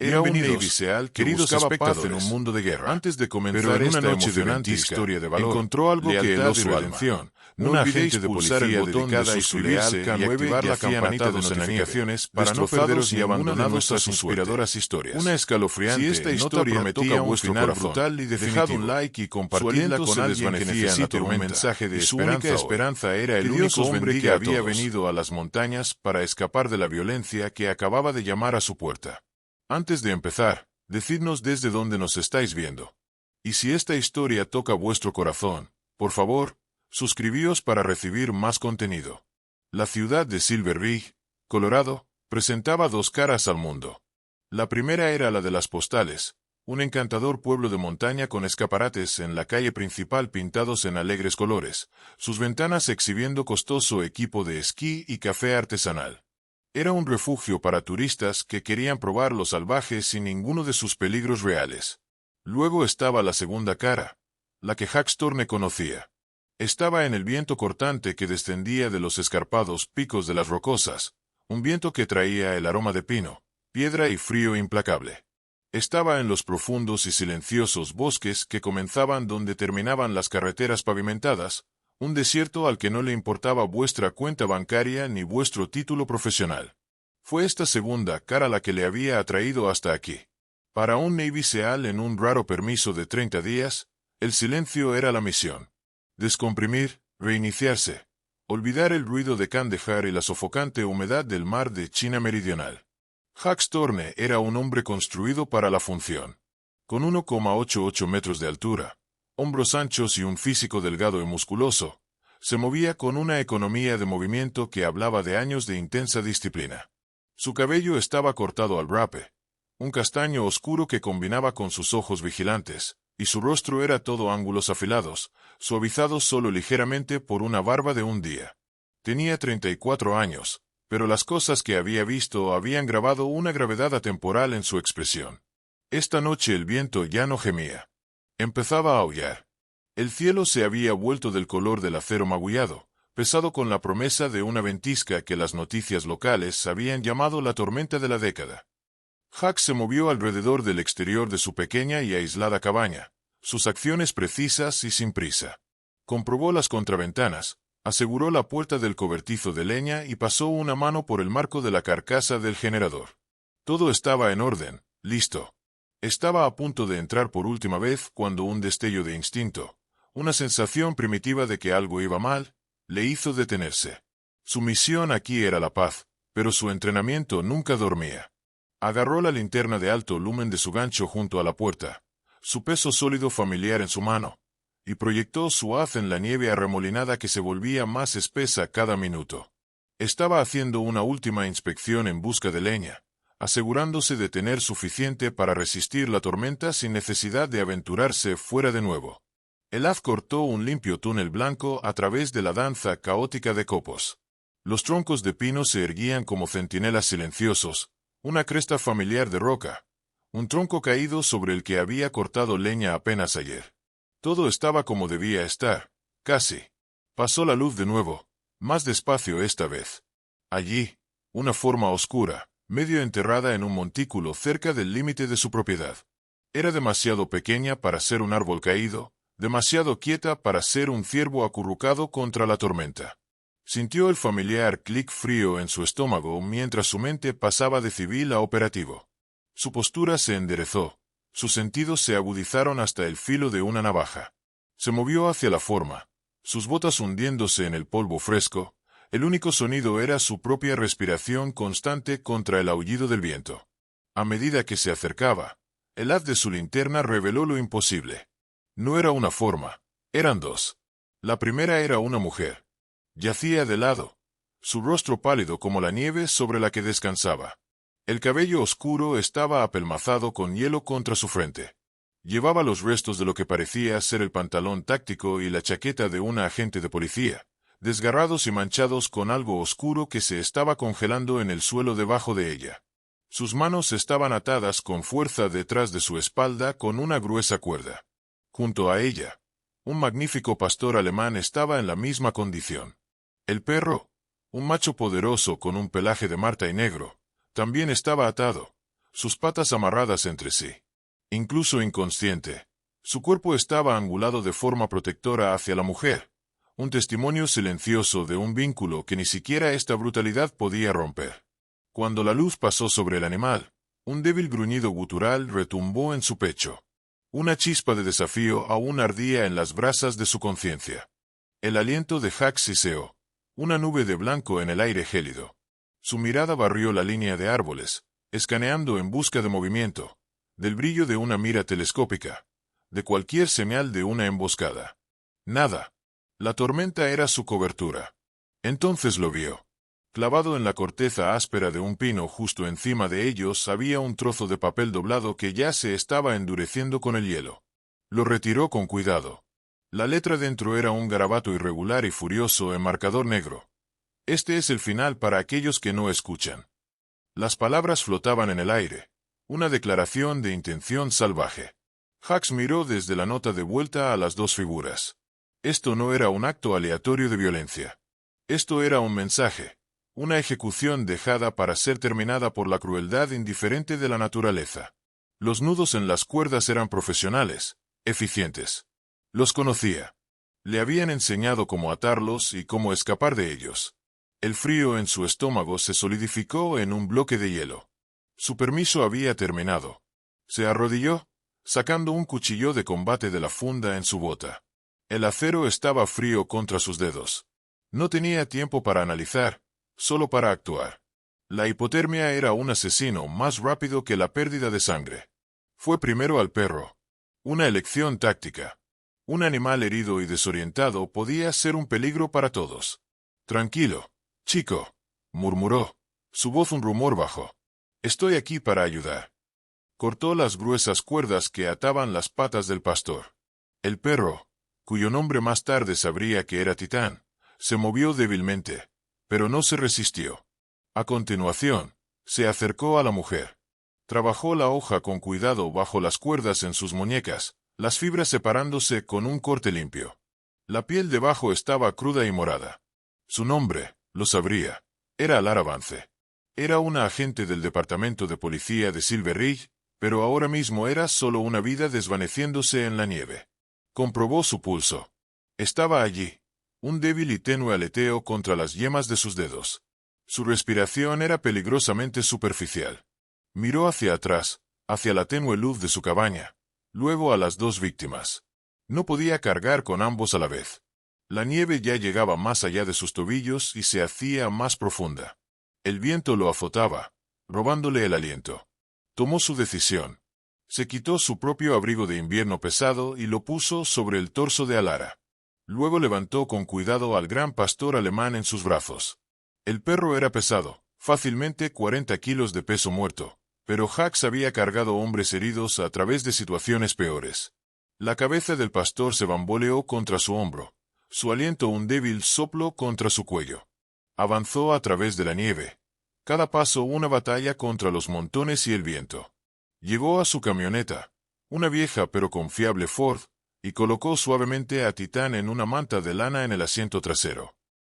Era un Navy SEAL que buscaba paz en un mundo de guerra. Antes de comenzar esta emocionante historia de valor, encontró algo que heló su alma. No olvidéis pulsar el botón de suscribirse y activar la campanita de notificaciones para no perderos ni abandonar nuestras inspiradoras historias. Una escalofriante, si esta historia prometía un final brutal y definitivo. Dejad un like y compartidla con alguien que necesite un mensaje de esperanza. Su única esperanza era el único hombre que había venido a las montañas para escapar de la violencia que acababa de llamar a su puerta. Antes de empezar, decidnos desde dónde nos estáis viendo. Y si esta historia toca vuestro corazón, por favor, suscribíos para recibir más contenido. La ciudad de Silver Ridge, Colorado, presentaba dos caras al mundo. La primera era la de las postales, un encantador pueblo de montaña con escaparates en la calle principal pintados en alegres colores, sus ventanas exhibiendo costoso equipo de esquí y café artesanal. Era un refugio para turistas que querían probar lo salvaje sin ninguno de sus peligros reales. Luego estaba la segunda cara, la que Hawthorne conocía. Estaba en el viento cortante que descendía de los escarpados picos de las rocosas, un viento que traía el aroma de pino, piedra y frío implacable. Estaba en los profundos y silenciosos bosques que comenzaban donde terminaban las carreteras pavimentadas, un desierto al que no le importaba vuestra cuenta bancaria ni vuestro título profesional. Fue esta segunda cara la que le había atraído hasta aquí. Para un Navy SEAL en un raro permiso de 30 días, el silencio era la misión. Descomprimir, reiniciarse, olvidar el ruido de Kandahar y la sofocante humedad del mar de China Meridional. Hawthorne era un hombre construido para la función. Con 1,88 metros de altura, hombros anchos y un físico delgado y musculoso, se movía con una economía de movimiento que hablaba de años de intensa disciplina. Su cabello estaba cortado al rape, un castaño oscuro que combinaba con sus ojos vigilantes, y su rostro era todo ángulos afilados, suavizados solo ligeramente por una barba de un día. Tenía 34 años, pero las cosas que había visto habían grabado una gravedad atemporal en su expresión. Esta noche el viento ya no gemía. Empezaba a aullar. El cielo se había vuelto del color del acero magullado, pesado con la promesa de una ventisca que las noticias locales habían llamado la tormenta de la década. Huck se movió alrededor del exterior de su pequeña y aislada cabaña, sus acciones precisas y sin prisa. Comprobó las contraventanas, aseguró la puerta del cobertizo de leña y pasó una mano por el marco de la carcasa del generador. Todo estaba en orden, listo. Estaba a punto de entrar por última vez cuando un destello de instinto, una sensación primitiva de que algo iba mal, le hizo detenerse. Su misión aquí era la paz, pero su entrenamiento nunca dormía. Agarró la linterna de alto lumen de su gancho junto a la puerta, su peso sólido familiar en su mano, y proyectó su haz en la nieve arremolinada que se volvía más espesa cada minuto. Estaba haciendo una última inspección en busca de leña, asegurándose de tener suficiente para resistir la tormenta sin necesidad de aventurarse fuera de nuevo. El haz cortó un limpio túnel blanco a través de la danza caótica de copos. Los troncos de pino se erguían como centinelas silenciosos, una cresta familiar de roca, un tronco caído sobre el que había cortado leña apenas ayer. Todo estaba como debía estar, casi. Pasó la luz de nuevo, más despacio esta vez. Allí, una forma oscura, medio enterrada en un montículo cerca del límite de su propiedad. Era demasiado pequeña para ser un árbol caído, demasiado quieta para ser un ciervo acurrucado contra la tormenta. Sintió el familiar clic frío en su estómago mientras su mente pasaba de civil a operativo. Su postura se enderezó, sus sentidos se agudizaron hasta el filo de una navaja. Se movió hacia la forma, sus botas hundiéndose en el polvo fresco. El único sonido era su propia respiración constante contra el aullido del viento. A medida que se acercaba, el haz de su linterna reveló lo imposible. No era una forma, eran dos. La primera era una mujer. Yacía de lado, su rostro pálido como la nieve sobre la que descansaba. El cabello oscuro estaba apelmazado con hielo contra su frente. Llevaba los restos de lo que parecía ser el pantalón táctico y la chaqueta de una agente de policía, desgarrados y manchados con algo oscuro que se estaba congelando en el suelo debajo de ella. Sus manos estaban atadas con fuerza detrás de su espalda con una gruesa cuerda. Junto a ella, un magnífico pastor alemán estaba en la misma condición. El perro, un macho poderoso con un pelaje de marta y negro, también estaba atado, sus patas amarradas entre sí. Incluso inconsciente, su cuerpo estaba angulado de forma protectora hacia la mujer, un testimonio silencioso de un vínculo que ni siquiera esta brutalidad podía romper. Cuando la luz pasó sobre el animal, un débil gruñido gutural retumbó en su pecho. Una chispa de desafío aún ardía en las brasas de su conciencia. El aliento de Hax siseó, una nube de blanco en el aire gélido. Su mirada barrió la línea de árboles, escaneando en busca de movimiento, del brillo de una mira telescópica, de cualquier señal de una emboscada. Nada. La tormenta era su cobertura. Entonces lo vio. Clavado en la corteza áspera de un pino justo encima de ellos había un trozo de papel doblado que ya se estaba endureciendo con el hielo. Lo retiró con cuidado. La letra dentro era un garabato irregular y furioso en marcador negro. Este es el final para aquellos que no escuchan. Las palabras flotaban en el aire. Una declaración de intención salvaje. Hax miró desde la nota de vuelta a las dos figuras. Esto no era un acto aleatorio de violencia. Esto era un mensaje. Una ejecución dejada para ser terminada por la crueldad indiferente de la naturaleza. Los nudos en las cuerdas eran profesionales, eficientes. Los conocía. Le habían enseñado cómo atarlos y cómo escapar de ellos. El frío en su estómago se solidificó en un bloque de hielo. Su permiso había terminado. Se arrodilló, sacando un cuchillo de combate de la funda en su bota. El acero estaba frío contra sus dedos. No tenía tiempo para analizar, solo para actuar. La hipotermia era un asesino más rápido que la pérdida de sangre. Fue primero al perro. Una elección táctica. Un animal herido y desorientado podía ser un peligro para todos. Tranquilo, chico, murmuró, su voz un rumor bajo. Estoy aquí para ayudar. Cortó las gruesas cuerdas que ataban las patas del pastor. El perro, cuyo nombre más tarde sabría que era Titán, se movió débilmente, pero no se resistió. A continuación, se acercó a la mujer. Trabajó la hoja con cuidado bajo las cuerdas en sus muñecas, las fibras separándose con un corte limpio. La piel debajo estaba cruda y morada. Su nombre, lo sabría, era Lara Vance. Era una agente del departamento de policía de Silver Ridge, pero ahora mismo era solo una vida desvaneciéndose en la nieve. Comprobó su pulso. Estaba allí, un débil y tenue aleteo contra las yemas de sus dedos. Su respiración era peligrosamente superficial. Miró hacia atrás, hacia la tenue luz de su cabaña, luego a las dos víctimas. No podía cargar con ambos a la vez. La nieve ya llegaba más allá de sus tobillos y se hacía más profunda. El viento lo azotaba, robándole el aliento. Tomó su decisión. Se quitó su propio abrigo de invierno pesado y lo puso sobre el torso de Alara. Luego levantó con cuidado al gran pastor alemán en sus brazos. El perro era pesado, fácilmente 40 kilos de peso muerto, pero Hax había cargado hombres heridos a través de situaciones peores. La cabeza del pastor se bamboleó contra su hombro, su aliento un débil soplo contra su cuello. Avanzó a través de la nieve. Cada paso una batalla contra los montones y el viento. Llegó a su camioneta, una vieja pero confiable Ford, y colocó suavemente a Titán en una manta de lana en el asiento trasero.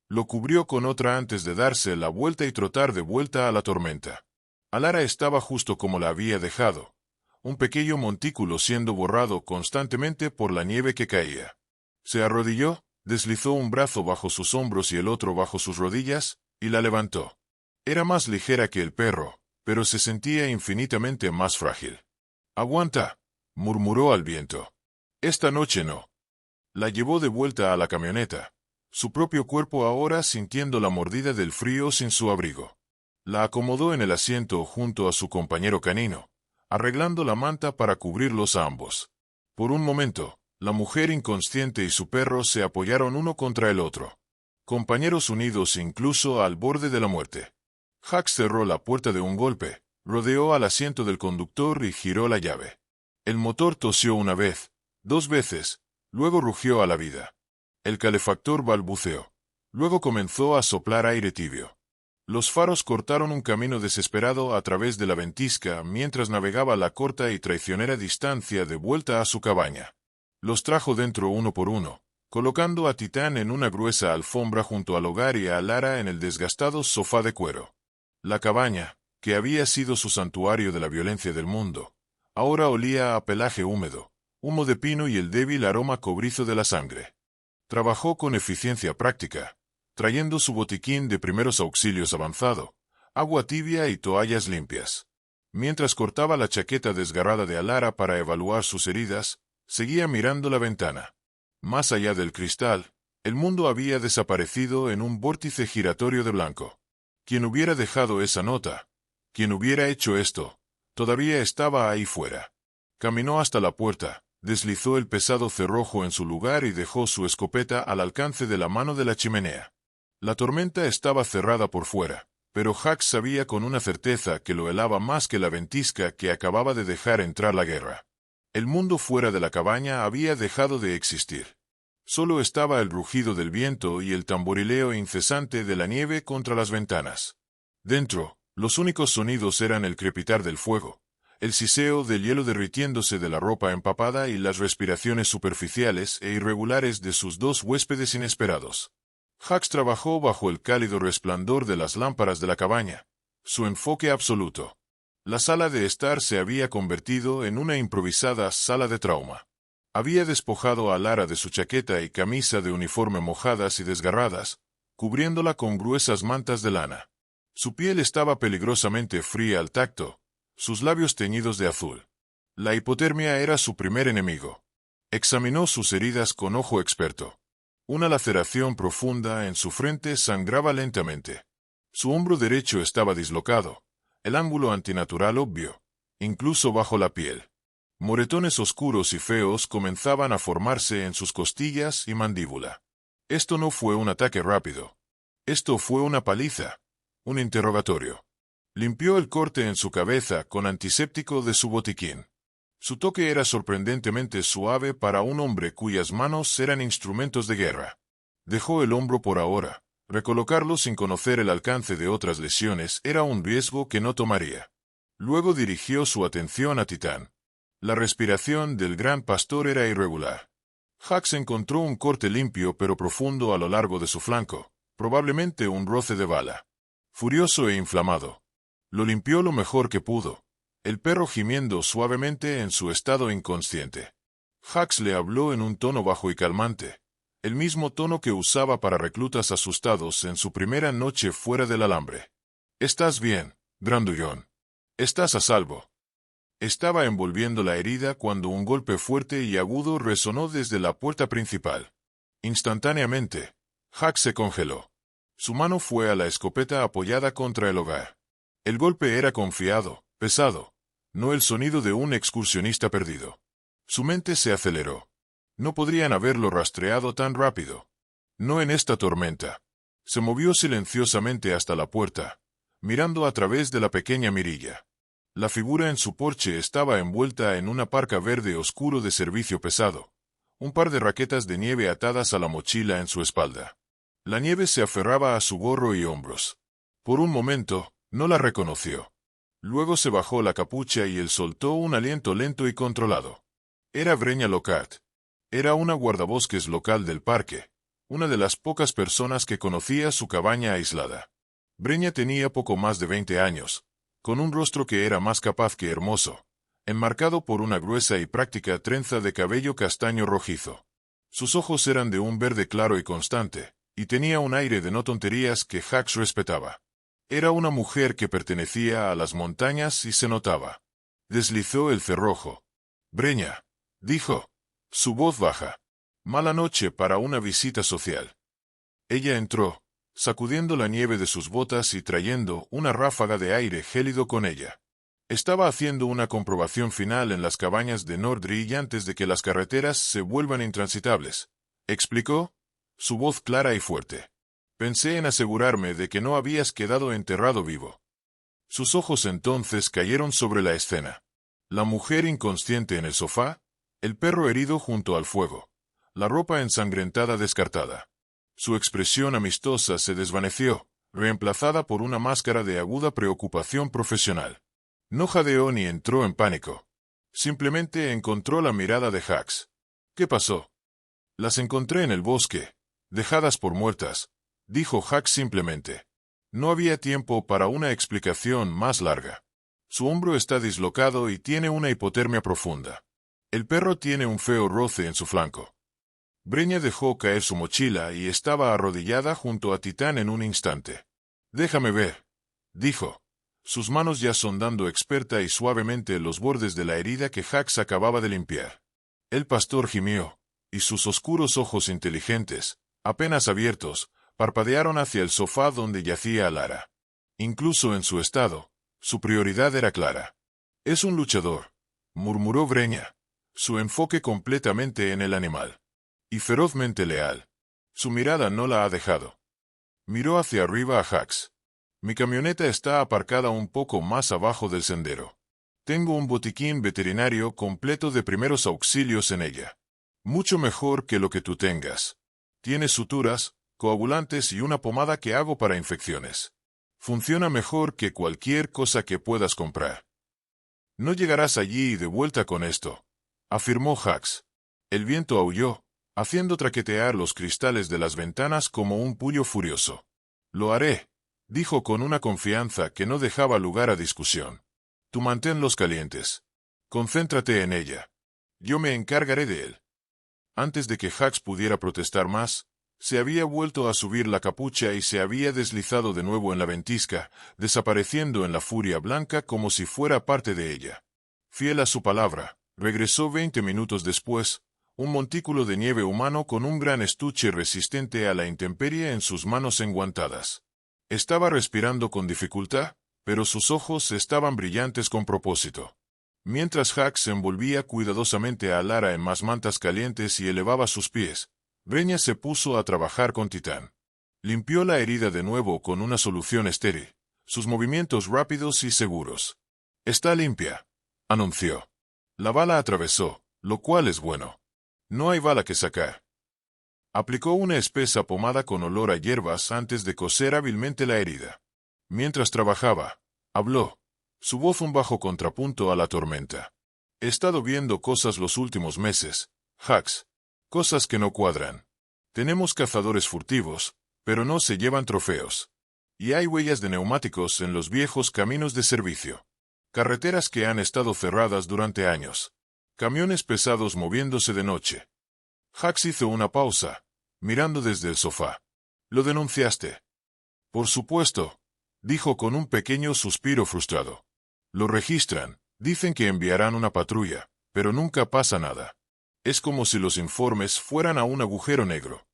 Lo cubrió con otra antes de darse la vuelta y trotar de vuelta a la tormenta. Alara estaba justo como la había dejado, un pequeño montículo siendo borrado constantemente por la nieve que caía. Se arrodilló, deslizó un brazo bajo sus hombros y el otro bajo sus rodillas, y la levantó. Era más ligera que el perro, pero se sentía infinitamente más frágil. «Aguanta», murmuró al viento. «Esta noche no». La llevó de vuelta a la camioneta, su propio cuerpo ahora sintiendo la mordida del frío sin su abrigo. La acomodó en el asiento junto a su compañero canino, arreglando la manta para cubrirlos a ambos. Por un momento, la mujer inconsciente y su perro se apoyaron uno contra el otro. Compañeros unidos incluso al borde de la muerte. Hax cerró la puerta de un golpe, rodeó al asiento del conductor y giró la llave. El motor tosió una vez, dos veces, luego rugió a la vida. El calefactor balbuceó. Luego comenzó a soplar aire tibio. Los faros cortaron un camino desesperado a través de la ventisca mientras navegaba la corta y traicionera distancia de vuelta a su cabaña. Los trajo dentro uno por uno, colocando a Titán en una gruesa alfombra junto al hogar y a Lara en el desgastado sofá de cuero. La cabaña, que había sido su santuario de la violencia del mundo, ahora olía a pelaje húmedo, humo de pino y el débil aroma cobrizo de la sangre. Trabajó con eficiencia práctica, trayendo su botiquín de primeros auxilios avanzado, agua tibia y toallas limpias. Mientras cortaba la chaqueta desgarrada de Alara para evaluar sus heridas, seguía mirando la ventana. Más allá del cristal, el mundo había desaparecido en un vórtice giratorio de blanco. Quien hubiera dejado esa nota, quien hubiera hecho esto, todavía estaba ahí fuera. Caminó hasta la puerta, deslizó el pesado cerrojo en su lugar y dejó su escopeta al alcance de la mano de la chimenea. La tormenta estaba cerrada por fuera, pero Hax sabía con una certeza que lo helaba más que la ventisca que acababa de dejar entrar la guerra. El mundo fuera de la cabaña había dejado de existir. Solo estaba el rugido del viento y el tamborileo incesante de la nieve contra las ventanas. Dentro, los únicos sonidos eran el crepitar del fuego, el siseo del hielo derritiéndose de la ropa empapada y las respiraciones superficiales e irregulares de sus dos huéspedes inesperados. Hax trabajó bajo el cálido resplandor de las lámparas de la cabaña, su enfoque absoluto. La sala de estar se había convertido en una improvisada sala de trauma. Había despojado a Alara de su chaqueta y camisa de uniforme mojadas y desgarradas, cubriéndola con gruesas mantas de lana. Su piel estaba peligrosamente fría al tacto, sus labios teñidos de azul. La hipotermia era su primer enemigo. Examinó sus heridas con ojo experto. Una laceración profunda en su frente sangraba lentamente. Su hombro derecho estaba dislocado, el ángulo antinatural obvio, incluso bajo la piel. Moretones oscuros y feos comenzaban a formarse en sus costillas y mandíbula. Esto no fue un ataque rápido. Esto fue una paliza, un interrogatorio. Limpió el corte en su cabeza con antiséptico de su botiquín. Su toque era sorprendentemente suave para un hombre cuyas manos eran instrumentos de guerra. Dejó el hombro por ahora. Recolocarlo sin conocer el alcance de otras lesiones era un riesgo que no tomaría. Luego dirigió su atención a Titán. La respiración del gran pastor era irregular. Hax encontró un corte limpio pero profundo a lo largo de su flanco, probablemente un roce de bala. Furioso e inflamado. Lo limpió lo mejor que pudo, el perro gimiendo suavemente en su estado inconsciente. Hax le habló en un tono bajo y calmante, el mismo tono que usaba para reclutas asustados en su primera noche fuera del alambre. «¿Estás bien, grandullón? ¿Estás a salvo?» Estaba envolviendo la herida cuando un golpe fuerte y agudo resonó desde la puerta principal. Instantáneamente, Hax se congeló. Su mano fue a la escopeta apoyada contra el hogar. El golpe era confiado, pesado, no el sonido de un excursionista perdido. Su mente se aceleró. No podrían haberlo rastreado tan rápido. No en esta tormenta. Se movió silenciosamente hasta la puerta, mirando a través de la pequeña mirilla. La figura en su porche estaba envuelta en una parca verde oscuro de servicio pesado, un par de raquetas de nieve atadas a la mochila en su espalda. La nieve se aferraba a su gorro y hombros. Por un momento, no la reconoció. Luego se bajó la capucha y él soltó un aliento lento y controlado. Era Breña Lockhart. Era una guardabosques local del parque, una de las pocas personas que conocía su cabaña aislada. Breña tenía poco más de 20 años, con un rostro que era más capaz que hermoso, enmarcado por una gruesa y práctica trenza de cabello castaño rojizo. Sus ojos eran de un verde claro y constante, y tenía un aire de no tonterías que Hax respetaba. Era una mujer que pertenecía a las montañas y se notaba. Deslizó el cerrojo. «Breña», dijo, su voz baja. «Mala noche para una visita social». Ella entró, sacudiendo la nieve de sus botas y trayendo una ráfaga de aire gélido con ella. Estaba haciendo una comprobación final en las cabañas de Nordry antes de que las carreteras se vuelvan intransitables. ¿Explicó? Su voz clara y fuerte. «Pensé en asegurarme de que no habías quedado enterrado vivo». Sus ojos entonces cayeron sobre la escena. La mujer inconsciente en el sofá, el perro herido junto al fuego, la ropa ensangrentada descartada. Su expresión amistosa se desvaneció, reemplazada por una máscara de aguda preocupación profesional. No jadeó ni entró en pánico. Simplemente encontró la mirada de Hax. «¿Qué pasó?» «Las encontré en el bosque, dejadas por muertas», dijo Hax simplemente. No había tiempo para una explicación más larga. Su hombro está dislocado y tiene una hipotermia profunda. El perro tiene un feo roce en su flanco. Breña dejó caer su mochila y estaba arrodillada junto a Titán en un instante. «Déjame ver», dijo, sus manos ya sondando experta y suavemente los bordes de la herida que Hax acababa de limpiar. El pastor gimió, y sus oscuros ojos inteligentes, apenas abiertos, parpadearon hacia el sofá donde yacía Lara. Incluso en su estado, su prioridad era clara. «Es un luchador», murmuró Breña, su enfoque completamente en el animal. «Y ferozmente leal. Su mirada no la ha dejado». Miró hacia arriba a Hax. «Mi camioneta está aparcada un poco más abajo del sendero. Tengo un botiquín veterinario completo de primeros auxilios en ella. Mucho mejor que lo que tú tengas. Tiene suturas, coagulantes y una pomada que hago para infecciones. Funciona mejor que cualquier cosa que puedas comprar. No llegarás allí y de vuelta con esto», afirmó Hax. El viento aulló, haciendo traquetear los cristales de las ventanas como un puño furioso. «Lo haré», dijo con una confianza que no dejaba lugar a discusión. «Tú manténlos calientes. Concéntrate en ella. Yo me encargaré de él». Antes de que Hax pudiera protestar más, se había vuelto a subir la capucha y se había deslizado de nuevo en la ventisca, desapareciendo en la furia blanca como si fuera parte de ella. Fiel a su palabra, regresó 20 minutos después, un montículo de nieve humano con un gran estuche resistente a la intemperie en sus manos enguantadas. Estaba respirando con dificultad, pero sus ojos estaban brillantes con propósito. Mientras Hax envolvía cuidadosamente a Lara en más mantas calientes y elevaba sus pies, Breña se puso a trabajar con Titán. Limpió la herida de nuevo con una solución estéril, sus movimientos rápidos y seguros. «Está limpia», anunció. «La bala atravesó, lo cual es bueno. No hay bala que sacar». Aplicó una espesa pomada con olor a hierbas antes de coser hábilmente la herida. Mientras trabajaba, habló, su voz un bajo contrapunto a la tormenta. «He estado viendo cosas los últimos meses, Hax. Cosas que no cuadran. Tenemos cazadores furtivos, pero no se llevan trofeos. Y hay huellas de neumáticos en los viejos caminos de servicio. Carreteras que han estado cerradas durante años. Camiones pesados moviéndose de noche». Hax hizo una pausa, mirando desde el sofá. «¿Lo denunciaste?» «Por supuesto», dijo con un pequeño suspiro frustrado. «Lo registran, dicen que enviarán una patrulla, pero nunca pasa nada. Es como si los informes fueran a un agujero negro».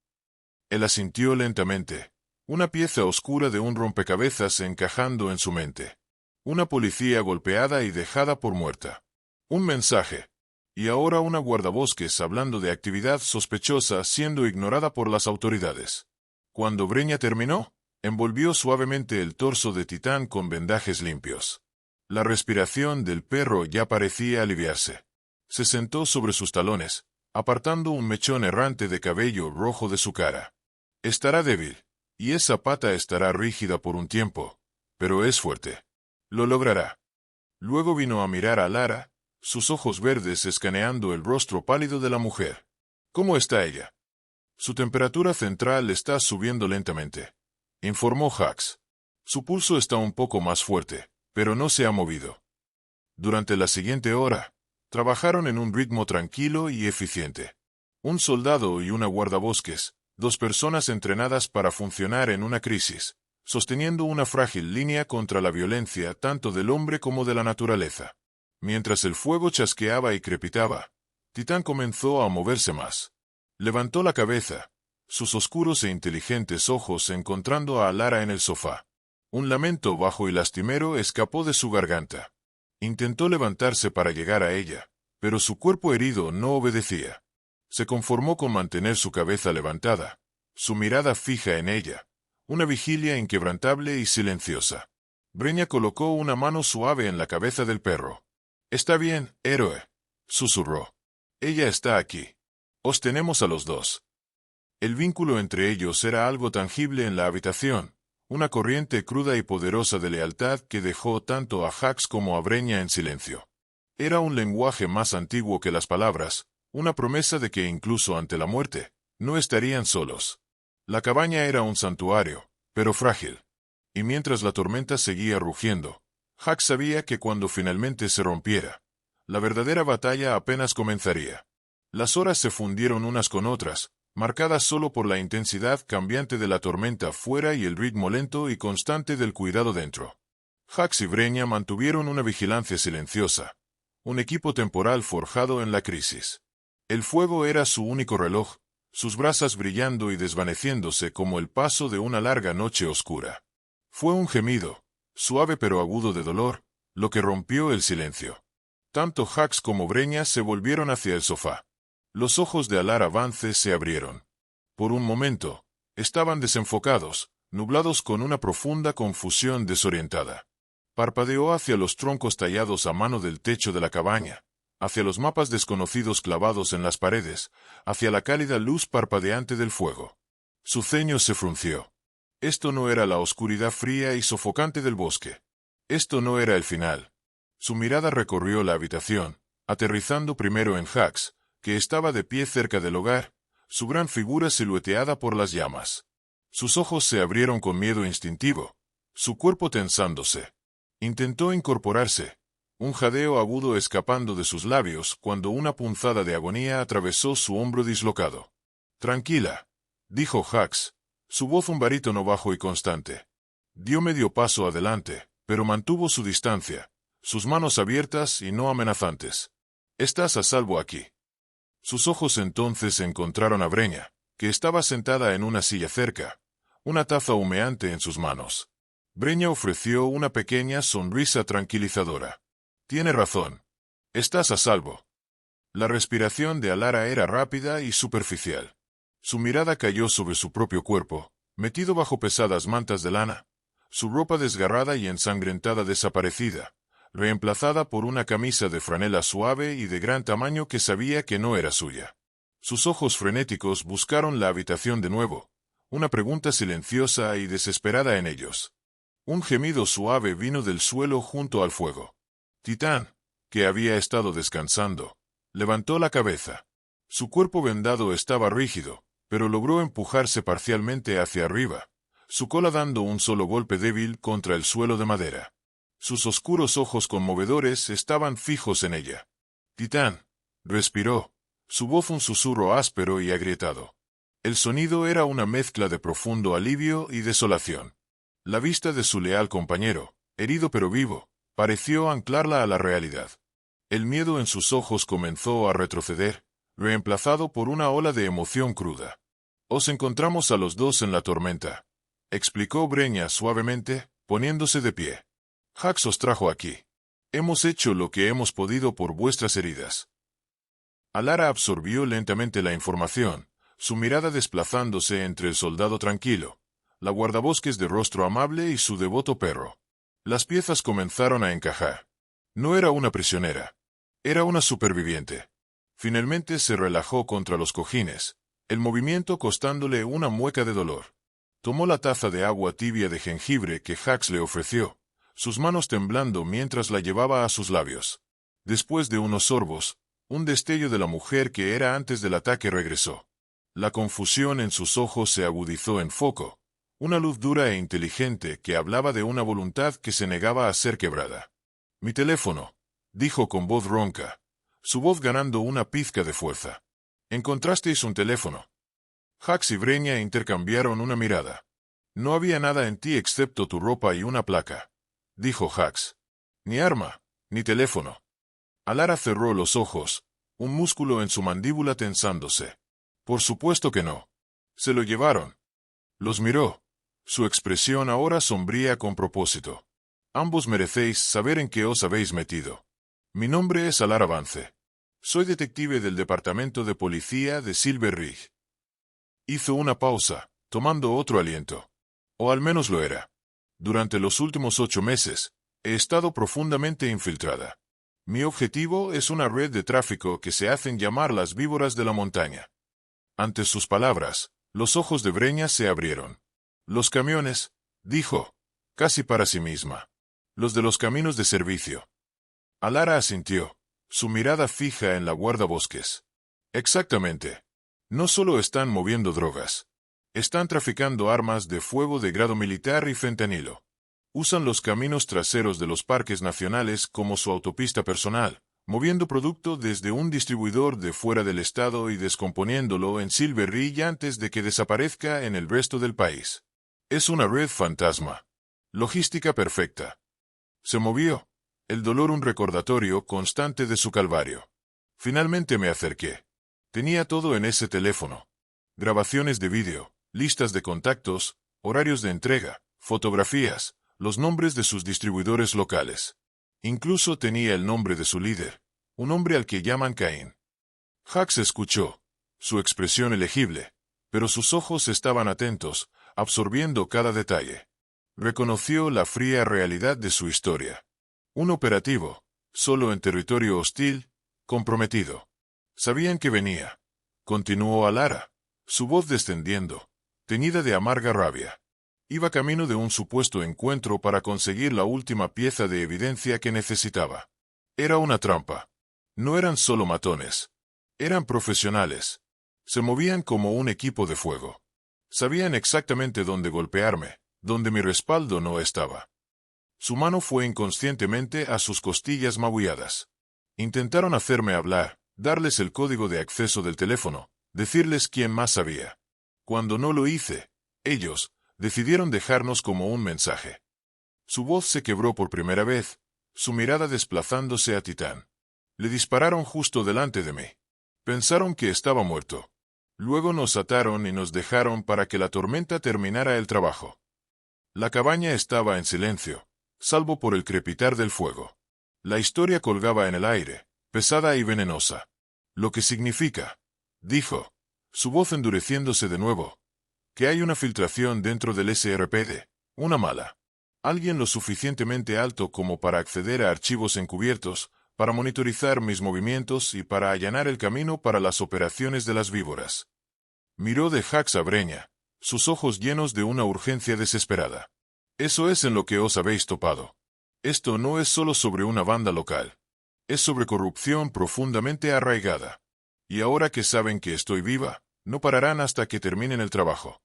Él asintió lentamente, una pieza oscura de un rompecabezas encajando en su mente. Una policía golpeada y dejada por muerta. Un mensaje. Y ahora una guardabosques hablando de actividad sospechosa siendo ignorada por las autoridades. Cuando Breña terminó, envolvió suavemente el torso de Titán con vendajes limpios. La respiración del perro ya parecía aliviarse. Se sentó sobre sus talones, apartando un mechón errante de cabello rojo de su cara. Estará débil, y esa pata estará rígida por un tiempo, pero es fuerte. Lo logrará. Luego vino a mirar a Lara, sus ojos verdes escaneando el rostro pálido de la mujer. «¿Cómo está ella?» «Su temperatura central está subiendo lentamente», informó Hax. «Su pulso está un poco más fuerte, pero no se ha movido». Durante la siguiente hora, trabajaron en un ritmo tranquilo y eficiente. Un soldado y una guardabosques, dos personas entrenadas para funcionar en una crisis, sosteniendo una frágil línea contra la violencia tanto del hombre como de la naturaleza. Mientras el fuego chasqueaba y crepitaba, Titán comenzó a moverse más. Levantó la cabeza, sus oscuros e inteligentes ojos encontrando a Lara en el sofá. Un lamento bajo y lastimero escapó de su garganta. Intentó levantarse para llegar a ella, pero su cuerpo herido no obedecía. Se conformó con mantener su cabeza levantada, su mirada fija en ella, una vigilia inquebrantable y silenciosa. Breña colocó una mano suave en la cabeza del perro. «Está bien, héroe», susurró. «Ella está aquí. Os tenemos a los dos». El vínculo entre ellos era algo tangible en la habitación, una corriente cruda y poderosa de lealtad que dejó tanto a Hax como a Breña en silencio. Era un lenguaje más antiguo que las palabras, una promesa de que incluso ante la muerte, no estarían solos. La cabaña era un santuario, pero frágil. Y mientras la tormenta seguía rugiendo, Hux sabía que cuando finalmente se rompiera, la verdadera batalla apenas comenzaría. Las horas se fundieron unas con otras, marcadas solo por la intensidad cambiante de la tormenta fuera y el ritmo lento y constante del cuidado dentro. Hux y Breña mantuvieron una vigilancia silenciosa, un equipo temporal forjado en la crisis. El fuego era su único reloj, sus brasas brillando y desvaneciéndose como el paso de una larga noche oscura. Fue un gemido, suave pero agudo de dolor, lo que rompió el silencio. Tanto Hux como Breña se volvieron hacia el sofá. Los ojos de Alara Vance se abrieron. Por un momento, estaban desenfocados, nublados con una profunda confusión desorientada. Parpadeó hacia los troncos tallados a mano del techo de la cabaña, hacia los mapas desconocidos clavados en las paredes, hacia la cálida luz parpadeante del fuego. Su ceño se frunció. Esto no era la oscuridad fría y sofocante del bosque. Esto no era el final. Su mirada recorrió la habitación, aterrizando primero en Hux, que estaba de pie cerca del hogar, su gran figura silueteada por las llamas. Sus ojos se abrieron con miedo instintivo, su cuerpo tensándose. Intentó incorporarse, un jadeo agudo escapando de sus labios cuando una punzada de agonía atravesó su hombro dislocado. «Tranquila», dijo Hux, su voz un barítono bajo y constante. Dio medio paso adelante, pero mantuvo su distancia, sus manos abiertas y no amenazantes. «Estás a salvo aquí». Sus ojos entonces encontraron a Breña, que estaba sentada en una silla cerca, una taza humeante en sus manos. Breña ofreció una pequeña sonrisa tranquilizadora. «Tiene razón. Estás a salvo». La respiración de Alara era rápida y superficial. Su mirada cayó sobre su propio cuerpo, metido bajo pesadas mantas de lana, su ropa desgarrada y ensangrentada desaparecida, reemplazada por una camisa de franela suave y de gran tamaño que sabía que no era suya. Sus ojos frenéticos buscaron la habitación de nuevo, una pregunta silenciosa y desesperada en ellos. Un gemido suave vino del suelo junto al fuego. Titán, que había estado descansando, levantó la cabeza. Su cuerpo vendado estaba rígido, pero logró empujarse parcialmente hacia arriba, su cola dando un solo golpe débil contra el suelo de madera. Sus oscuros ojos conmovedores estaban fijos en ella. «Titán», respiró, su voz un susurro áspero y agrietado. El sonido era una mezcla de profundo alivio y desolación. La vista de su leal compañero, herido pero vivo, pareció anclarla a la realidad. El miedo en sus ojos comenzó a retroceder, reemplazado por una ola de emoción cruda. «Os encontramos a los dos en la tormenta», explicó Breña suavemente, poniéndose de pie. «Hux os trajo aquí. Hemos hecho lo que hemos podido por vuestras heridas». Alara absorbió lentamente la información, su mirada desplazándose entre el soldado tranquilo, la guardabosques de rostro amable y su devoto perro. Las piezas comenzaron a encajar. No era una prisionera. Era una superviviente. Finalmente se relajó contra los cojines, el movimiento costándole una mueca de dolor. Tomó la taza de agua tibia de jengibre que Hux le ofreció, sus manos temblando mientras la llevaba a sus labios. Después de unos sorbos, un destello de la mujer que era antes del ataque regresó. La confusión en sus ojos se agudizó en foco, una luz dura e inteligente que hablaba de una voluntad que se negaba a ser quebrada. «Mi teléfono», dijo con voz ronca, su voz ganando una pizca de fuerza. «¿Encontrasteis un teléfono?» Hux y Breña intercambiaron una mirada. «No había nada en ti excepto tu ropa y una placa», dijo Hux. «Ni arma, ni teléfono». Alara cerró los ojos, un músculo en su mandíbula tensándose. «Por supuesto que no. Se lo llevaron». Los miró, su expresión ahora sombría con propósito. «Ambos merecéis saber en qué os habéis metido. Mi nombre es Alara Vance. Soy detective del Departamento de Policía de Silver Ridge». Hizo una pausa, tomando otro aliento. O al menos lo era. «Durante los últimos 8 meses, he estado profundamente infiltrada. Mi objetivo es una red de tráfico que se hacen llamar las víboras de la montaña». Ante sus palabras, los ojos de Breña se abrieron. «Los camiones», dijo, casi para sí misma. «Los de los caminos de servicio». Alara asintió, su mirada fija en la guardabosques. «Exactamente. No solo están moviendo drogas. Están traficando armas de fuego de grado militar y fentanilo. Usan los caminos traseros de los parques nacionales como su autopista personal, moviendo producto desde un distribuidor de fuera del estado y descomponiéndolo en Silver Ridge antes de que desaparezca en el resto del país. Es una red fantasma. Logística perfecta. Se movió. El dolor un recordatorio constante de su calvario. Finalmente me acerqué. Tenía todo en ese teléfono. Grabaciones de vídeo, listas de contactos, horarios de entrega, fotografías, los nombres de sus distribuidores locales. Incluso tenía el nombre de su líder, un hombre al que llaman Caín. Hux escuchó, su expresión elegible, pero sus ojos estaban atentos, absorbiendo cada detalle. Reconoció la fría realidad de su historia. Un operativo, solo en territorio hostil, comprometido. Sabían que venía. Continuó Alara, su voz descendiendo, teñida de amarga rabia. Iba camino de un supuesto encuentro para conseguir la última pieza de evidencia que necesitaba. Era una trampa. No eran solo matones. Eran profesionales. Se movían como un equipo de fuego. Sabían exactamente dónde golpearme, donde mi respaldo no estaba. Su mano fue inconscientemente a sus costillas magulladas. Intentaron hacerme hablar, darles el código de acceso del teléfono, decirles quién más sabía. Cuando no lo hice, ellos decidieron dejarnos como un mensaje. Su voz se quebró por primera vez, su mirada desplazándose a Titán. Le dispararon justo delante de mí. Pensaron que estaba muerto. Luego nos ataron y nos dejaron para que la tormenta terminara el trabajo. La cabaña estaba en silencio, salvo por el crepitar del fuego. La historia colgaba en el aire, pesada y venenosa. Lo que significa, dijo, su voz endureciéndose de nuevo, que hay una filtración dentro del SRPD, una mala. Alguien lo suficientemente alto como para acceder a archivos encubiertos, para monitorizar mis movimientos y para allanar el camino para las operaciones de las víboras. Miró de Hux a Breña, sus ojos llenos de una urgencia desesperada. Eso es en lo que os habéis topado. Esto no es solo sobre una banda local. Es sobre corrupción profundamente arraigada. Y ahora que saben que estoy viva, no pararán hasta que terminen el trabajo.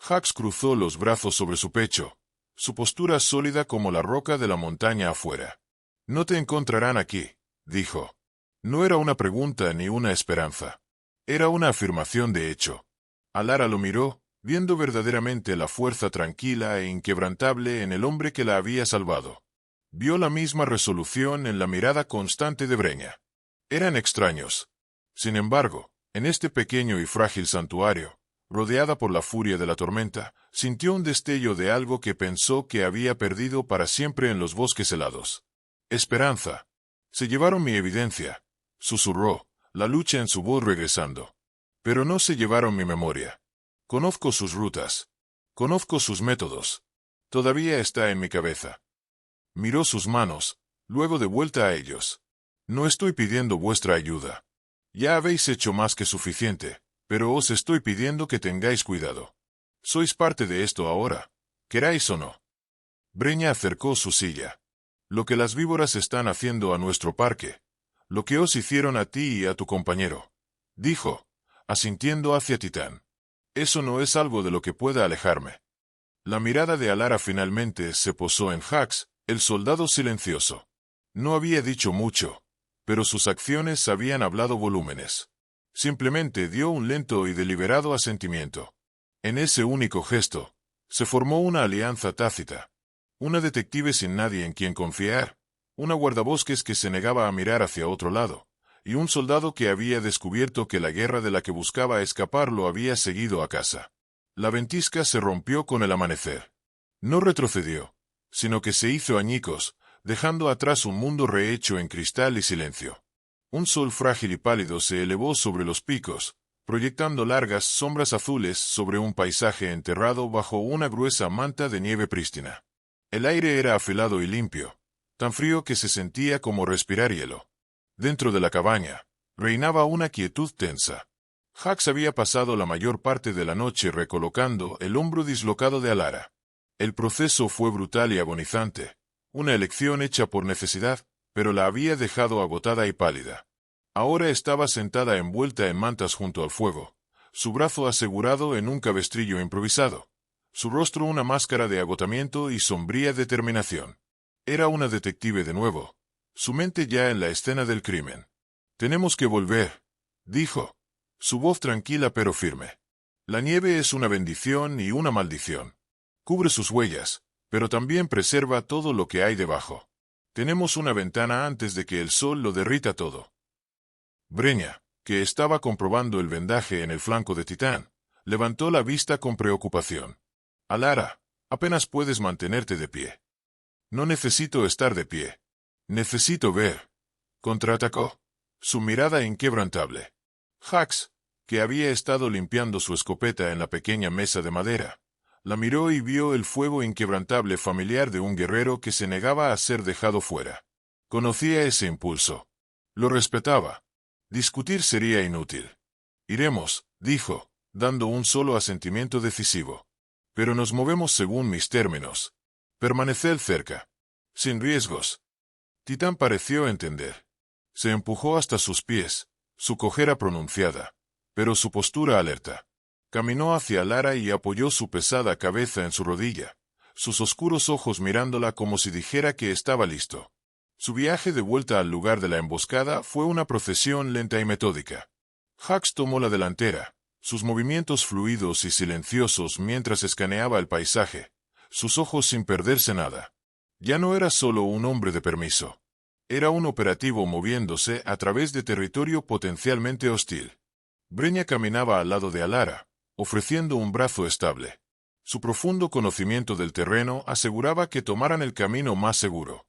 Hux cruzó los brazos sobre su pecho, su postura sólida como la roca de la montaña afuera. No te encontrarán aquí, dijo. No era una pregunta ni una esperanza. Era una afirmación de hecho. Alara lo miró, viendo verdaderamente la fuerza tranquila e inquebrantable en el hombre que la había salvado. Vio la misma resolución en la mirada constante de Breña. Eran extraños. Sin embargo, en este pequeño y frágil santuario, rodeada por la furia de la tormenta, sintió un destello de algo que pensó que había perdido para siempre en los bosques helados. Esperanza. Se llevaron mi evidencia, susurró, la lucha en su voz regresando. Pero no se llevaron mi memoria. Conozco sus rutas. Conozco sus métodos. Todavía está en mi cabeza. Miró sus manos, luego de vuelta a ellos. No estoy pidiendo vuestra ayuda. Ya habéis hecho más que suficiente, pero os estoy pidiendo que tengáis cuidado. Sois parte de esto ahora, queráis o no. Breña acercó su silla. Lo que las víboras están haciendo a nuestro parque, lo que os hicieron a ti y a tu compañero, dijo, asintiendo hacia Titán. Eso no es algo de lo que pueda alejarme. La mirada de Alara finalmente se posó en Hux, el soldado silencioso. No había dicho mucho, pero sus acciones habían hablado volúmenes. Simplemente dio un lento y deliberado asentimiento. En ese único gesto, se formó una alianza tácita. Una detective sin nadie en quien confiar, una guardabosques que se negaba a mirar hacia otro lado, y un soldado que había descubierto que la guerra de la que buscaba escapar lo había seguido a casa. La ventisca se rompió con el amanecer. No retrocedió, sino que se hizo añicos, dejando atrás un mundo rehecho en cristal y silencio. Un sol frágil y pálido se elevó sobre los picos, proyectando largas sombras azules sobre un paisaje enterrado bajo una gruesa manta de nieve prístina. El aire era afilado y limpio, tan frío que se sentía como respirar hielo. Dentro de la cabaña, reinaba una quietud tensa. Hux había pasado la mayor parte de la noche recolocando el hombro dislocado de Alara. El proceso fue brutal y agonizante, una elección hecha por necesidad, pero la había dejado agotada y pálida. Ahora estaba sentada envuelta en mantas junto al fuego, su brazo asegurado en un cabestrillo improvisado, su rostro una máscara de agotamiento y sombría determinación. Era una detective de nuevo, su mente ya en la escena del crimen. «Tenemos que volver», dijo, su voz tranquila pero firme. «La nieve es una bendición y una maldición. Cubre sus huellas, pero también preserva todo lo que hay debajo. Tenemos una ventana antes de que el sol lo derrita todo». Breña, que estaba comprobando el vendaje en el flanco de Titán, levantó la vista con preocupación. «Alara, apenas puedes mantenerte de pie». «No necesito estar de pie. Necesito ver», contraatacó, su mirada inquebrantable. Jax, que había estado limpiando su escopeta en la pequeña mesa de madera, la miró y vio el fuego inquebrantable familiar de un guerrero que se negaba a ser dejado fuera. Conocía ese impulso. Lo respetaba. Discutir sería inútil. «Iremos», dijo, dando un solo asentimiento decisivo. «Pero nos movemos según mis términos. Permaneced cerca. Sin riesgos». Titán pareció entender. Se empujó hasta sus pies, su cojera pronunciada, pero su postura alerta. Caminó hacia Alara y apoyó su pesada cabeza en su rodilla, sus oscuros ojos mirándola como si dijera que estaba listo. Su viaje de vuelta al lugar de la emboscada fue una procesión lenta y metódica. Jax tomó la delantera, sus movimientos fluidos y silenciosos mientras escaneaba el paisaje, sus ojos sin perderse nada. Ya no era solo un hombre de permiso. Era un operativo moviéndose a través de territorio potencialmente hostil. Breña caminaba al lado de Alara, ofreciendo un brazo estable. Su profundo conocimiento del terreno aseguraba que tomaran el camino más seguro.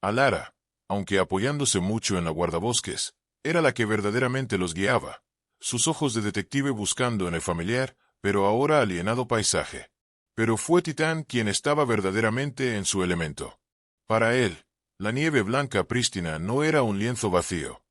Alara, aunque apoyándose mucho en la guardabosques, era la que verdaderamente los guiaba, sus ojos de detective buscando en el familiar, pero ahora alienado paisaje. Pero fue Titán quien estaba verdaderamente en su elemento. Para él, la nieve blanca prístina no era un lienzo vacío.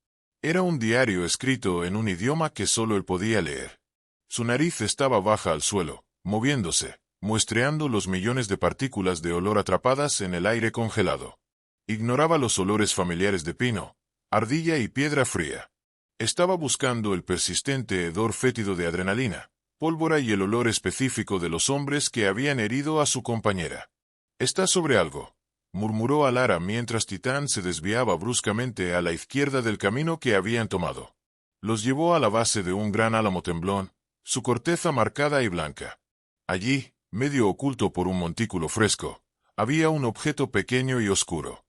Era un diario escrito en un idioma que solo él podía leer. Su nariz estaba baja al suelo, moviéndose, muestreando los millones de partículas de olor atrapadas en el aire congelado. Ignoraba los olores familiares de pino, ardilla y piedra fría. Estaba buscando el persistente hedor fétido de adrenalina, pólvora y el olor específico de los hombres que habían herido a su compañera. «Está sobre algo», murmuró Alara mientras Titán se desviaba bruscamente a la izquierda del camino que habían tomado. Los llevó a la base de un gran álamo temblón, su corteza marcada y blanca. Allí, medio oculto por un montículo fresco, había un objeto pequeño y oscuro.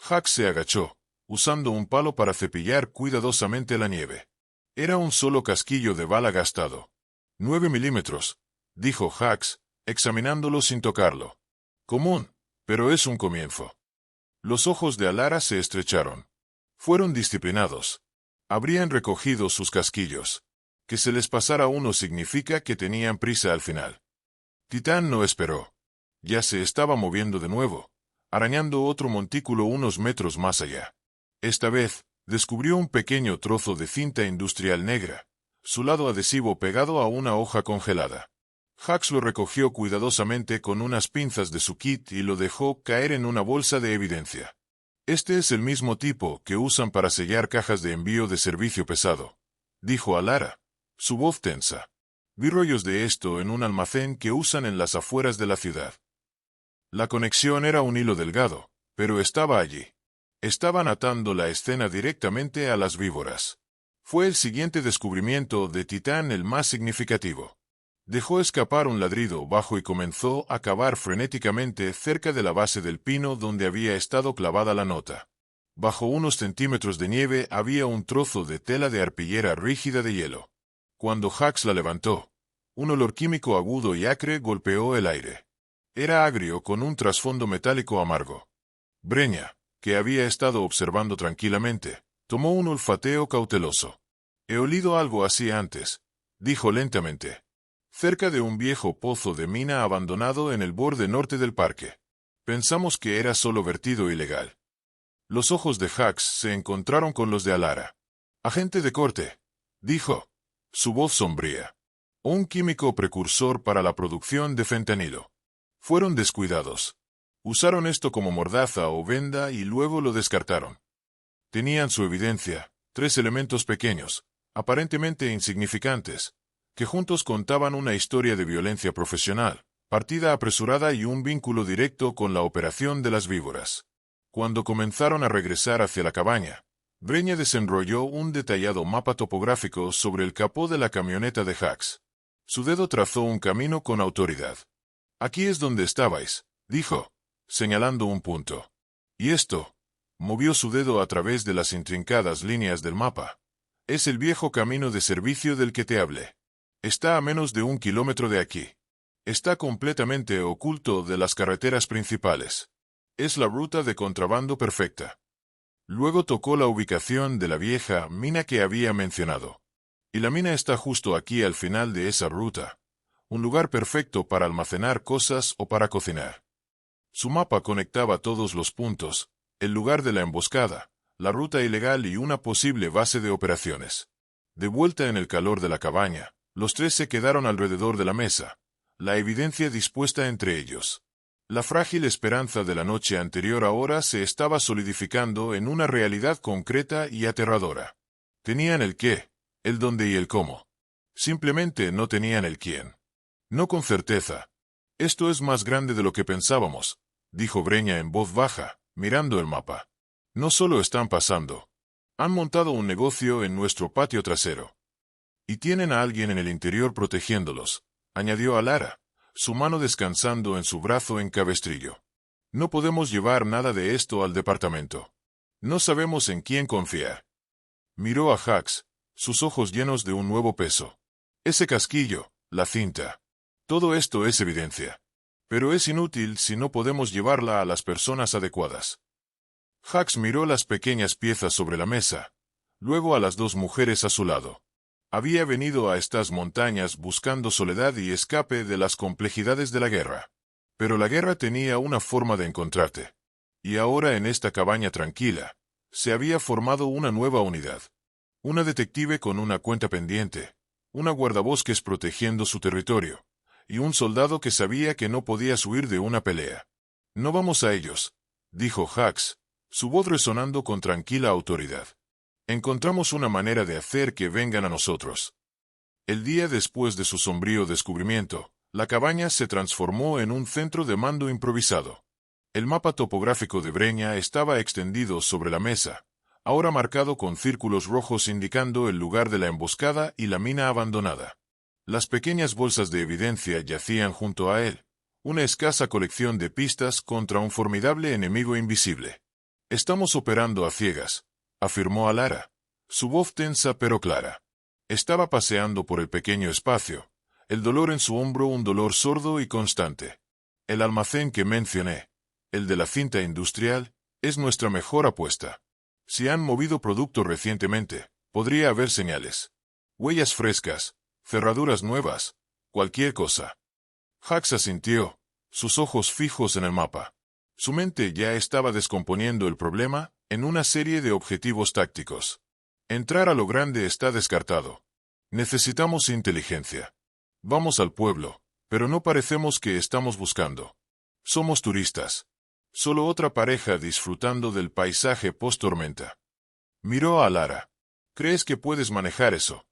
Jax se agachó, usando un palo para cepillar cuidadosamente la nieve. Era un solo casquillo de bala gastado. 9 milímetros, dijo Jax, examinándolo sin tocarlo. Común, pero es un comienzo. Los ojos de Alara se estrecharon. Fueron disciplinados. Habrían recogido sus casquillos. Que se les pasara uno significa que tenían prisa al final. Titán no esperó. Ya se estaba moviendo de nuevo, arañando otro montículo unos metros más allá. Esta vez, descubrió un pequeño trozo de cinta industrial negra, su lado adhesivo pegado a una hoja congelada. Jax lo recogió cuidadosamente con unas pinzas de su kit y lo dejó caer en una bolsa de evidencia. «Este es el mismo tipo que usan para sellar cajas de envío de servicio pesado», dijo Alara, su voz tensa. «Vi rollos de esto en un almacén que usan en las afueras de la ciudad». La conexión era un hilo delgado, pero estaba allí. Estaban atando la escena directamente a las víboras. Fue el siguiente descubrimiento de Titán el más significativo. Dejó escapar un ladrido bajo y comenzó a cavar frenéticamente cerca de la base del pino donde había estado clavada la nota. Bajo unos centímetros de nieve había un trozo de tela de arpillera rígida de hielo. Cuando Jax la levantó, un olor químico agudo y acre golpeó el aire. Era agrio con un trasfondo metálico amargo. Breña, que había estado observando tranquilamente, tomó un olfateo cauteloso. «He olido algo así antes», dijo lentamente. «Cerca de un viejo pozo de mina abandonado en el borde norte del parque. Pensamos que era solo vertido ilegal». Los ojos de Jax se encontraron con los de Alara. «Agente de corte», dijo, su voz sombría. «Un químico precursor para la producción de fentanilo. Fueron descuidados. Usaron esto como mordaza o venda y luego lo descartaron. Tenían su evidencia, 3 elementos pequeños, aparentemente insignificantes, que juntos contaban una historia de violencia profesional, partida apresurada y un vínculo directo con la operación de las víboras. Cuando comenzaron a regresar hacia la cabaña, Breña desenrolló un detallado mapa topográfico sobre el capó de la camioneta de Hux. Su dedo trazó un camino con autoridad. «Aquí es donde estabais», dijo, señalando un punto. «Y esto», movió su dedo a través de las intrincadas líneas del mapa, «es el viejo camino de servicio del que te hablé. Está a menos de 1 kilómetro de aquí. Está completamente oculto de las carreteras principales. Es la ruta de contrabando perfecta». Luego tocó la ubicación de la vieja mina que había mencionado. «Y la mina está justo aquí al final de esa ruta. Un lugar perfecto para almacenar cosas o para cocinar». Su mapa conectaba todos los puntos, el lugar de la emboscada, la ruta ilegal y una posible base de operaciones. De vuelta en el calor de la cabaña, los tres se quedaron alrededor de la mesa, la evidencia dispuesta entre ellos. La frágil esperanza de la noche anterior ahora se estaba solidificando en una realidad concreta y aterradora. Tenían el qué, el dónde y el cómo. Simplemente no tenían el quién. No con certeza. «Esto es más grande de lo que pensábamos», dijo Breña en voz baja, mirando el mapa. «No solo están pasando. Han montado un negocio en nuestro patio trasero. Y tienen a alguien en el interior protegiéndolos», añadió Alara, su mano descansando en su brazo en cabestrillo. «No podemos llevar nada de esto al departamento. No sabemos en quién confiar». Miró a Hux, sus ojos llenos de un nuevo peso. «Ese casquillo, la cinta. Todo esto es evidencia. Pero es inútil si no podemos llevarla a las personas adecuadas». Hux miró las pequeñas piezas sobre la mesa, luego a las dos mujeres a su lado. Había venido a estas montañas buscando soledad y escape de las complejidades de la guerra. Pero la guerra tenía una forma de encontrarte. Y ahora en esta cabaña tranquila, se había formado una nueva unidad. Una detective con una cuenta pendiente, una guardabosques protegiendo su territorio, y un soldado que sabía que no podías huir de una pelea. «No vamos a ellos», dijo Hux, su voz resonando con tranquila autoridad. «Encontramos una manera de hacer que vengan a nosotros». El día después de su sombrío descubrimiento, la cabaña se transformó en un centro de mando improvisado. El mapa topográfico de Breña estaba extendido sobre la mesa, ahora marcado con círculos rojos indicando el lugar de la emboscada y la mina abandonada. Las pequeñas bolsas de evidencia yacían junto a él, una escasa colección de pistas contra un formidable enemigo invisible. «Estamos operando a ciegas», afirmó Alara, su voz tensa pero clara. Estaba paseando por el pequeño espacio, el dolor en su hombro un dolor sordo y constante. «El almacén que mencioné, el de la cinta industrial, es nuestra mejor apuesta. Si han movido producto recientemente, podría haber señales. Huellas frescas, cerraduras nuevas, cualquier cosa». Hux asintió, sus ojos fijos en el mapa. Su mente ya estaba descomponiendo el problema en una serie de objetivos tácticos. «Entrar a lo grande está descartado. Necesitamos inteligencia. Vamos al pueblo, pero no parecemos que estamos buscando. Somos turistas. Solo otra pareja disfrutando del paisaje post-tormenta». Miró a Alara. «¿Crees que puedes manejar eso?»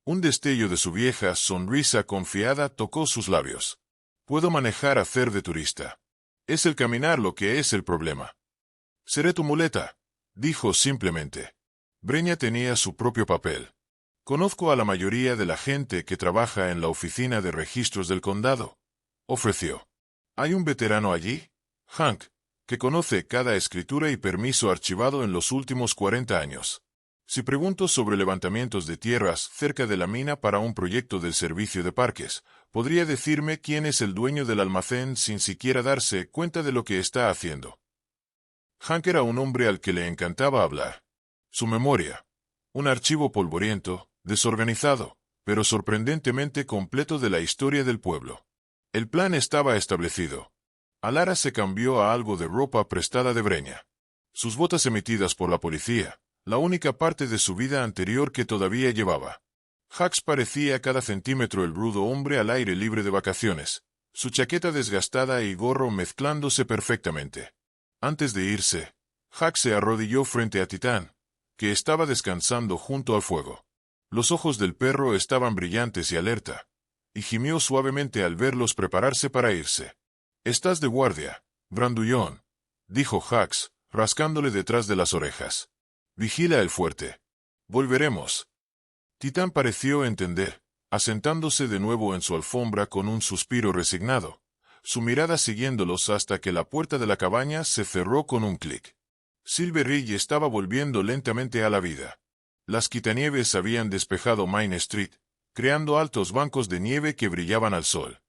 Un destello de su vieja sonrisa confiada tocó sus labios. «Puedo manejar hacer de turista. Es el caminar lo que es el problema». «Seré tu muleta», dijo simplemente. Breña tenía su propio papel. «Conozco a la mayoría de la gente que trabaja en la oficina de registros del condado», ofreció. «¿Hay un veterano allí, Hank, que conoce cada escritura y permiso archivado en los últimos 40 años? Si pregunto sobre levantamientos de tierras cerca de la mina para un proyecto del servicio de parques, ¿podría decirme quién es el dueño del almacén sin siquiera darse cuenta de lo que está haciendo?» Hank era un hombre al que le encantaba hablar. Su memoria, un archivo polvoriento, desorganizado, pero sorprendentemente completo de la historia del pueblo. El plan estaba establecido. Alara se cambió a algo de ropa prestada de Breña. Sus botas emitidas por la policía, la única parte de su vida anterior que todavía llevaba. Hux parecía cada centímetro el rudo hombre al aire libre de vacaciones, su chaqueta desgastada y gorro mezclándose perfectamente. Antes de irse, Hux se arrodilló frente a Titán, que estaba descansando junto al fuego. Los ojos del perro estaban brillantes y alerta, y gimió suavemente al verlos prepararse para irse. «Estás de guardia, grandullón», dijo Hux, rascándole detrás de las orejas. «Vigila el fuerte. Volveremos». Titán pareció entender, asentándose de nuevo en su alfombra con un suspiro resignado, su mirada siguiéndolos hasta que la puerta de la cabaña se cerró con un clic. Silver Ridge estaba volviendo lentamente a la vida. Las quitanieves habían despejado Main Street, creando altos bancos de nieve que brillaban al sol.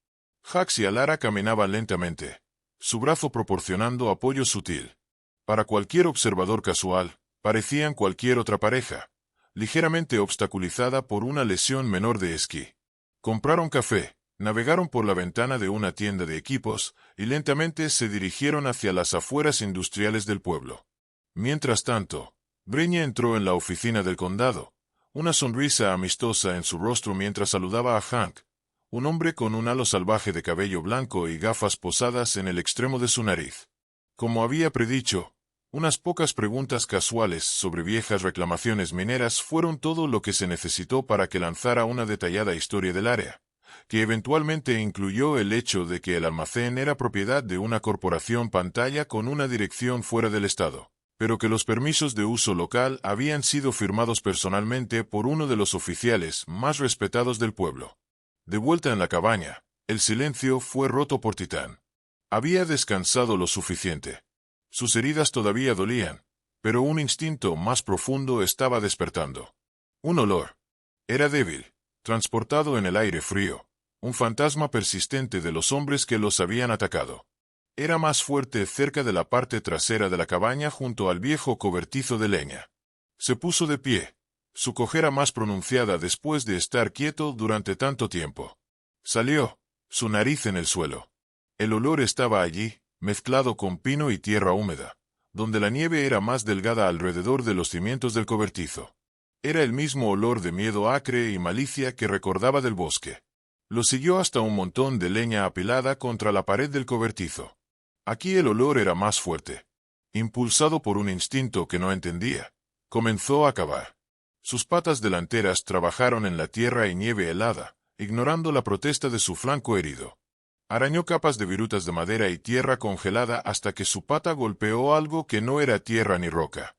Hux y Alara caminaban lentamente, su brazo proporcionando apoyo sutil. Para cualquier observador casual, parecían cualquier otra pareja, ligeramente obstaculizada por una lesión menor de esquí. Compraron café, navegaron por la ventana de una tienda de equipos y lentamente se dirigieron hacia las afueras industriales del pueblo. Mientras tanto, Breña entró en la oficina del condado, una sonrisa amistosa en su rostro mientras saludaba a Hank, un hombre con un halo salvaje de cabello blanco y gafas posadas en el extremo de su nariz. Como había predicho, unas pocas preguntas casuales sobre viejas reclamaciones mineras fueron todo lo que se necesitó para que lanzara una detallada historia del área, que eventualmente incluyó el hecho de que el almacén era propiedad de una corporación pantalla con una dirección fuera del estado, pero que los permisos de uso local habían sido firmados personalmente por uno de los oficiales más respetados del pueblo. De vuelta en la cabaña, el silencio fue roto por Titán. Había descansado lo suficiente. Sus heridas todavía dolían, pero un instinto más profundo estaba despertando. Un olor. Era débil, transportado en el aire frío, un fantasma persistente de los hombres que los habían atacado. Era más fuerte cerca de la parte trasera de la cabaña junto al viejo cobertizo de leña. Se puso de pie, su cojera más pronunciada después de estar quieto durante tanto tiempo. Salió, su nariz en el suelo. El olor estaba allí, mezclado con pino y tierra húmeda, donde la nieve era más delgada alrededor de los cimientos del cobertizo. Era el mismo olor de miedo acre y malicia que recordaba del bosque. Lo siguió hasta un montón de leña apilada contra la pared del cobertizo. Aquí el olor era más fuerte. Impulsado por un instinto que no entendía, comenzó a cavar. Sus patas delanteras trabajaron en la tierra y nieve helada, ignorando la protesta de su flanco herido. Arañó capas de virutas de madera y tierra congelada hasta que su pata golpeó algo que no era tierra ni roca.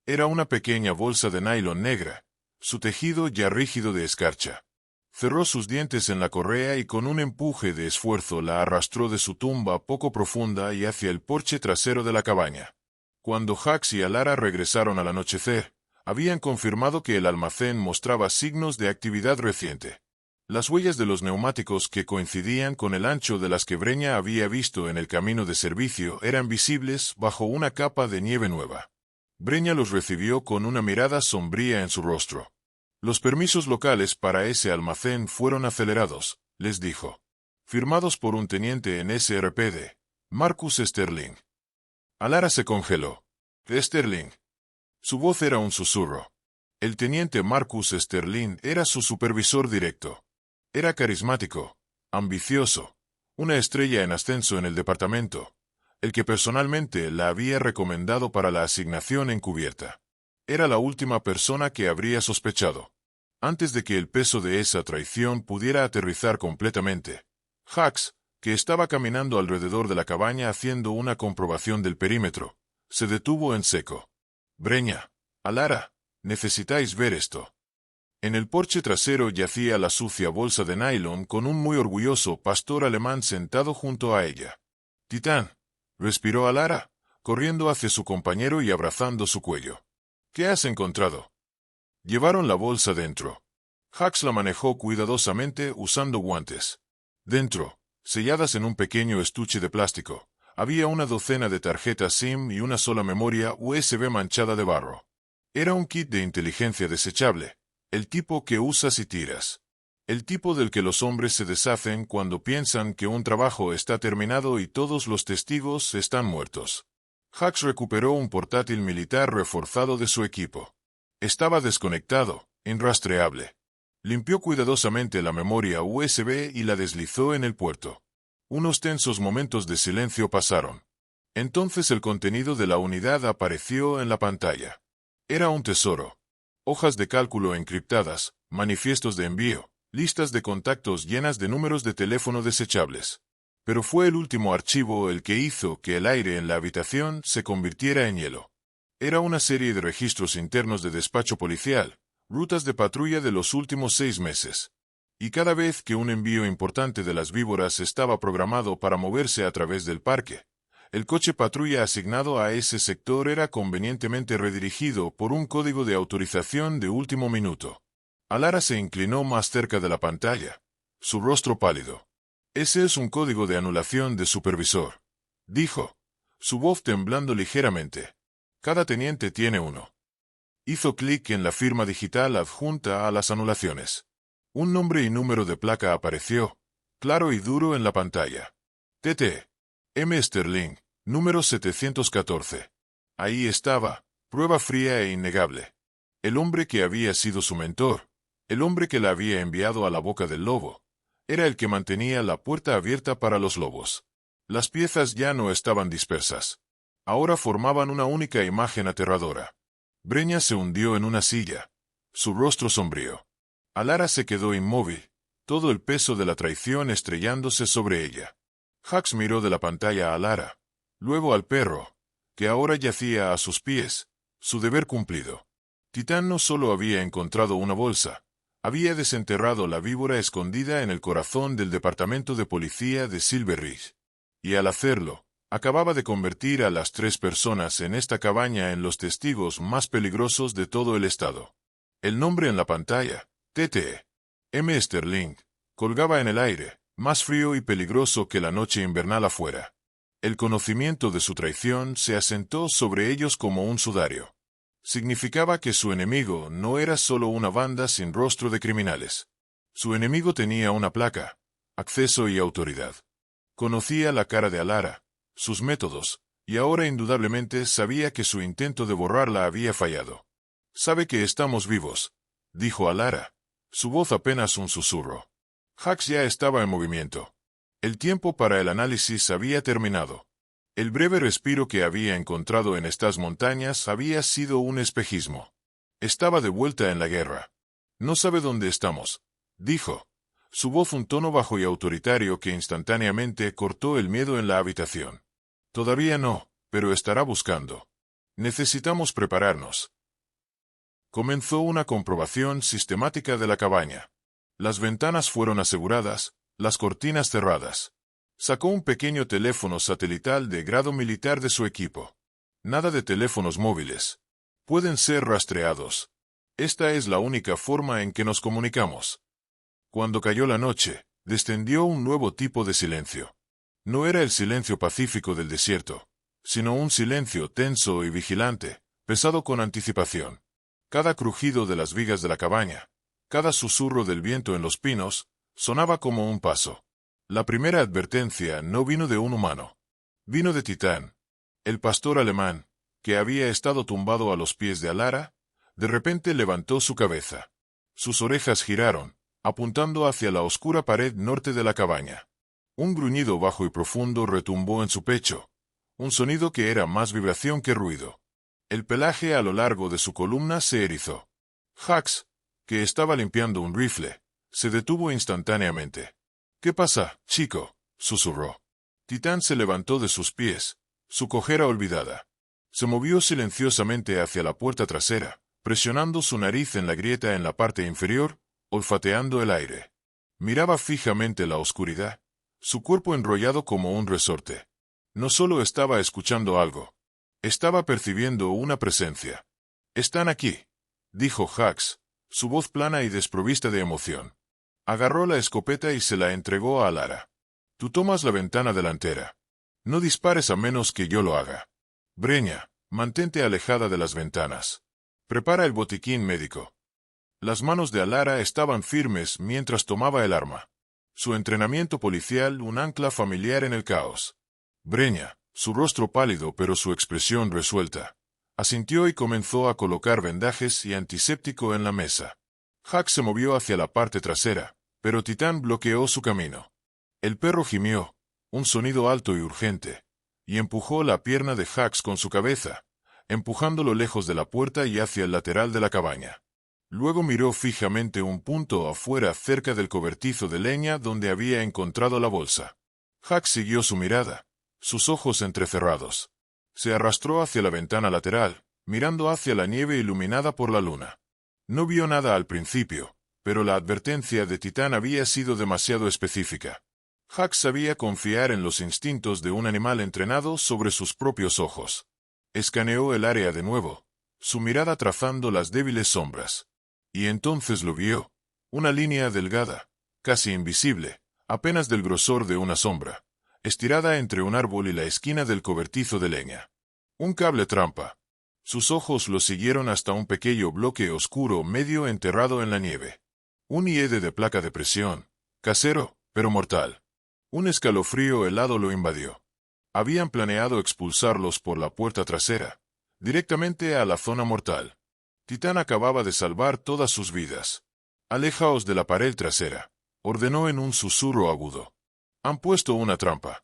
Era una pequeña bolsa de nylon negra, su tejido ya rígido de escarcha. Cerró sus dientes en la correa y con un empuje de esfuerzo la arrastró de su tumba poco profunda y hacia el porche trasero de la cabaña. Cuando Hux y Alara regresaron al anochecer, habían confirmado que el almacén mostraba signos de actividad reciente. Las huellas de los neumáticos que coincidían con el ancho de las que Breña había visto en el camino de servicio eran visibles bajo una capa de nieve nueva. Breña los recibió con una mirada sombría en su rostro. Los permisos locales para ese almacén fueron acelerados, les dijo. Firmados por un teniente en SRPD, Marcus Sterling. Alara se congeló. Sterling. Su voz era un susurro. El teniente Marcus Sterling era su supervisor directo. Era carismático, ambicioso, una estrella en ascenso en el departamento, el que personalmente la había recomendado para la asignación encubierta. Era la última persona que habría sospechado. Antes de que el peso de esa traición pudiera aterrizar completamente, Hux, que estaba caminando alrededor de la cabaña haciendo una comprobación del perímetro, se detuvo en seco. Breña, Alara, necesitáis ver esto. En el porche trasero yacía la sucia bolsa de nylon con un muy orgulloso pastor alemán sentado junto a ella. Titán, respiró Alara, corriendo hacia su compañero y abrazando su cuello. ¿Qué has encontrado? Llevaron la bolsa dentro. Hux la manejó cuidadosamente usando guantes. Dentro, selladas en un pequeño estuche de plástico, había una docena de tarjetas SIM y una sola memoria USB manchada de barro. Era un kit de inteligencia desechable, el tipo que usas y tiras. El tipo del que los hombres se deshacen cuando piensan que un trabajo está terminado y todos los testigos están muertos. Hux recuperó un portátil militar reforzado de su equipo. Estaba desconectado, irrastreable. Limpió cuidadosamente la memoria USB y la deslizó en el puerto. Unos tensos momentos de silencio pasaron. Entonces el contenido de la unidad apareció en la pantalla. Era un tesoro. Hojas de cálculo encriptadas, manifiestos de envío, listas de contactos llenas de números de teléfono desechables. Pero fue el último archivo el que hizo que el aire en la habitación se convirtiera en hielo. Era una serie de registros internos de despacho policial, rutas de patrulla de los últimos 6 meses. Y cada vez que un envío importante de las víboras estaba programado para moverse a través del parque, el coche patrulla asignado a ese sector era convenientemente redirigido por un código de autorización de último minuto. Alara se inclinó más cerca de la pantalla, su rostro pálido. «Ese es un código de anulación de supervisor», dijo, su voz temblando ligeramente. «Cada teniente tiene uno». Hizo clic en la firma digital adjunta a las anulaciones. Un nombre y número de placa apareció, claro y duro en la pantalla. T.T. M. Sterling, número 714. Ahí estaba, prueba fría e innegable. El hombre que había sido su mentor, el hombre que la había enviado a la boca del lobo, era el que mantenía la puerta abierta para los lobos. Las piezas ya no estaban dispersas. Ahora formaban una única imagen aterradora. Breña se hundió en una silla, su rostro sombrío. Alara se quedó inmóvil, todo el peso de la traición estrellándose sobre ella. Hux miró de la pantalla a Alara, luego al perro, que ahora yacía a sus pies, su deber cumplido. Titán no solo había encontrado una bolsa, había desenterrado la víbora escondida en el corazón del departamento de policía de Silver Ridge. Y al hacerlo, acababa de convertir a las 3 personas en esta cabaña en los testigos más peligrosos de todo el estado. El nombre en la pantalla, T.T. M. Sterling, colgaba en el aire, más frío y peligroso que la noche invernal afuera. El conocimiento de su traición se asentó sobre ellos como un sudario. Significaba que su enemigo no era solo una banda sin rostro de criminales. Su enemigo tenía una placa, acceso y autoridad. Conocía la cara de Alara, sus métodos, y ahora indudablemente sabía que su intento de borrarla había fallado. «Sabe que estamos vivos», dijo Alara, su voz apenas un susurro. Hux ya estaba en movimiento. El tiempo para el análisis había terminado. El breve respiro que había encontrado en estas montañas había sido un espejismo. Estaba de vuelta en la guerra. «No sabe dónde estamos», dijo, su voz un tono bajo y autoritario que instantáneamente cortó el miedo en la habitación. «Todavía no, pero estará buscando. Necesitamos prepararnos». Comenzó una comprobación sistemática de la cabaña. Las ventanas fueron aseguradas, las cortinas cerradas. Sacó un pequeño teléfono satelital de grado militar de su equipo. Nada de teléfonos móviles. Pueden ser rastreados. Esta es la única forma en que nos comunicamos. Cuando cayó la noche, descendió un nuevo tipo de silencio. No era el silencio pacífico del desierto, sino un silencio tenso y vigilante, pesado con anticipación. Cada crujido de las vigas de la cabaña, cada susurro del viento en los pinos, sonaba como un paso. La primera advertencia no vino de un humano. Vino de Titán. El pastor alemán, que había estado tumbado a los pies de Alara, de repente levantó su cabeza. Sus orejas giraron, apuntando hacia la oscura pared norte de la cabaña. Un gruñido bajo y profundo retumbó en su pecho, un sonido que era más vibración que ruido. El pelaje a lo largo de su columna se erizó. Hux, que estaba limpiando un rifle, se detuvo instantáneamente. «¿Qué pasa, chico?», susurró. Titán se levantó de sus pies, su cojera olvidada. Se movió silenciosamente hacia la puerta trasera, presionando su nariz en la grieta en la parte inferior, olfateando el aire. Miraba fijamente la oscuridad, su cuerpo enrollado como un resorte. No solo estaba escuchando algo, estaba percibiendo una presencia. «Están aquí», dijo Hux, su voz plana y desprovista de emoción. Agarró la escopeta y se la entregó a Alara. «Tú tomas la ventana delantera. No dispares a menos que yo lo haga. Breña, mantente alejada de las ventanas. Prepara el botiquín médico». Las manos de Alara estaban firmes mientras tomaba el arma. Su entrenamiento policial un ancla familiar en el caos. Breña, su rostro pálido pero su expresión resuelta, asintió y comenzó a colocar vendajes y antiséptico en la mesa. Hux se movió hacia la parte trasera, pero Titán bloqueó su camino. El perro gimió, un sonido alto y urgente, y empujó la pierna de Hax con su cabeza, empujándolo lejos de la puerta y hacia el lateral de la cabaña. Luego miró fijamente un punto afuera cerca del cobertizo de leña donde había encontrado la bolsa. Hax siguió su mirada, sus ojos entrecerrados. Se arrastró hacia la ventana lateral, mirando hacia la nieve iluminada por la luna. No vio nada al principio, pero la advertencia de Titán había sido demasiado específica. Hax sabía confiar en los instintos de un animal entrenado sobre sus propios ojos. Escaneó el área de nuevo, su mirada trazando las débiles sombras. Y entonces lo vio, una línea delgada, casi invisible, apenas del grosor de una sombra, estirada entre un árbol y la esquina del cobertizo de leña. Un cable trampa. Sus ojos lo siguieron hasta un pequeño bloque oscuro medio enterrado en la nieve. Un IED de placa de presión, casero, pero mortal. Un escalofrío helado lo invadió. Habían planeado expulsarlos por la puerta trasera, directamente a la zona mortal. Titán acababa de salvar todas sus vidas. «Alejaos de la pared trasera», ordenó en un susurro agudo. «Han puesto una trampa».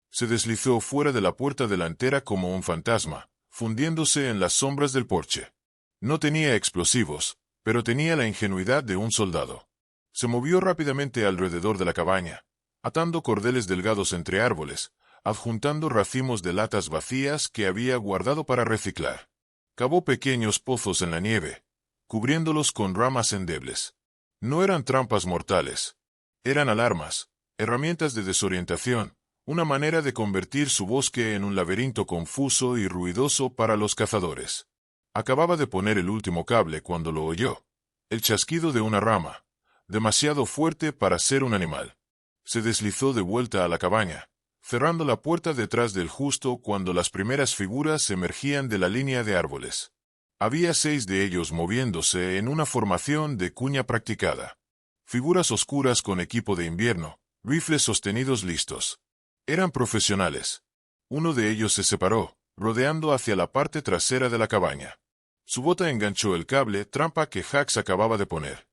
Se deslizó fuera de la puerta delantera como un fantasma, fundiéndose en las sombras del porche. No tenía explosivos, pero tenía la ingenuidad de un soldado. Se movió rápidamente alrededor de la cabaña, atando cordeles delgados entre árboles, adjuntando racimos de latas vacías que había guardado para reciclar. Cavó pequeños pozos en la nieve, cubriéndolos con ramas endebles. No eran trampas mortales. Eran alarmas, herramientas de desorientación, una manera de convertir su bosque en un laberinto confuso y ruidoso para los cazadores. Acababa de poner el último cable cuando lo oyó. El chasquido de una rama, demasiado fuerte para ser un animal. Se deslizó de vuelta a la cabaña, cerrando la puerta detrás del justo cuando las primeras figuras emergían de la línea de árboles. Había 6 de ellos moviéndose en una formación de cuña practicada. Figuras oscuras con equipo de invierno, rifles sostenidos listos. Eran profesionales. Uno de ellos se separó, rodeando hacia la parte trasera de la cabaña. Su bota enganchó el cable trampa que Hax acababa de poner.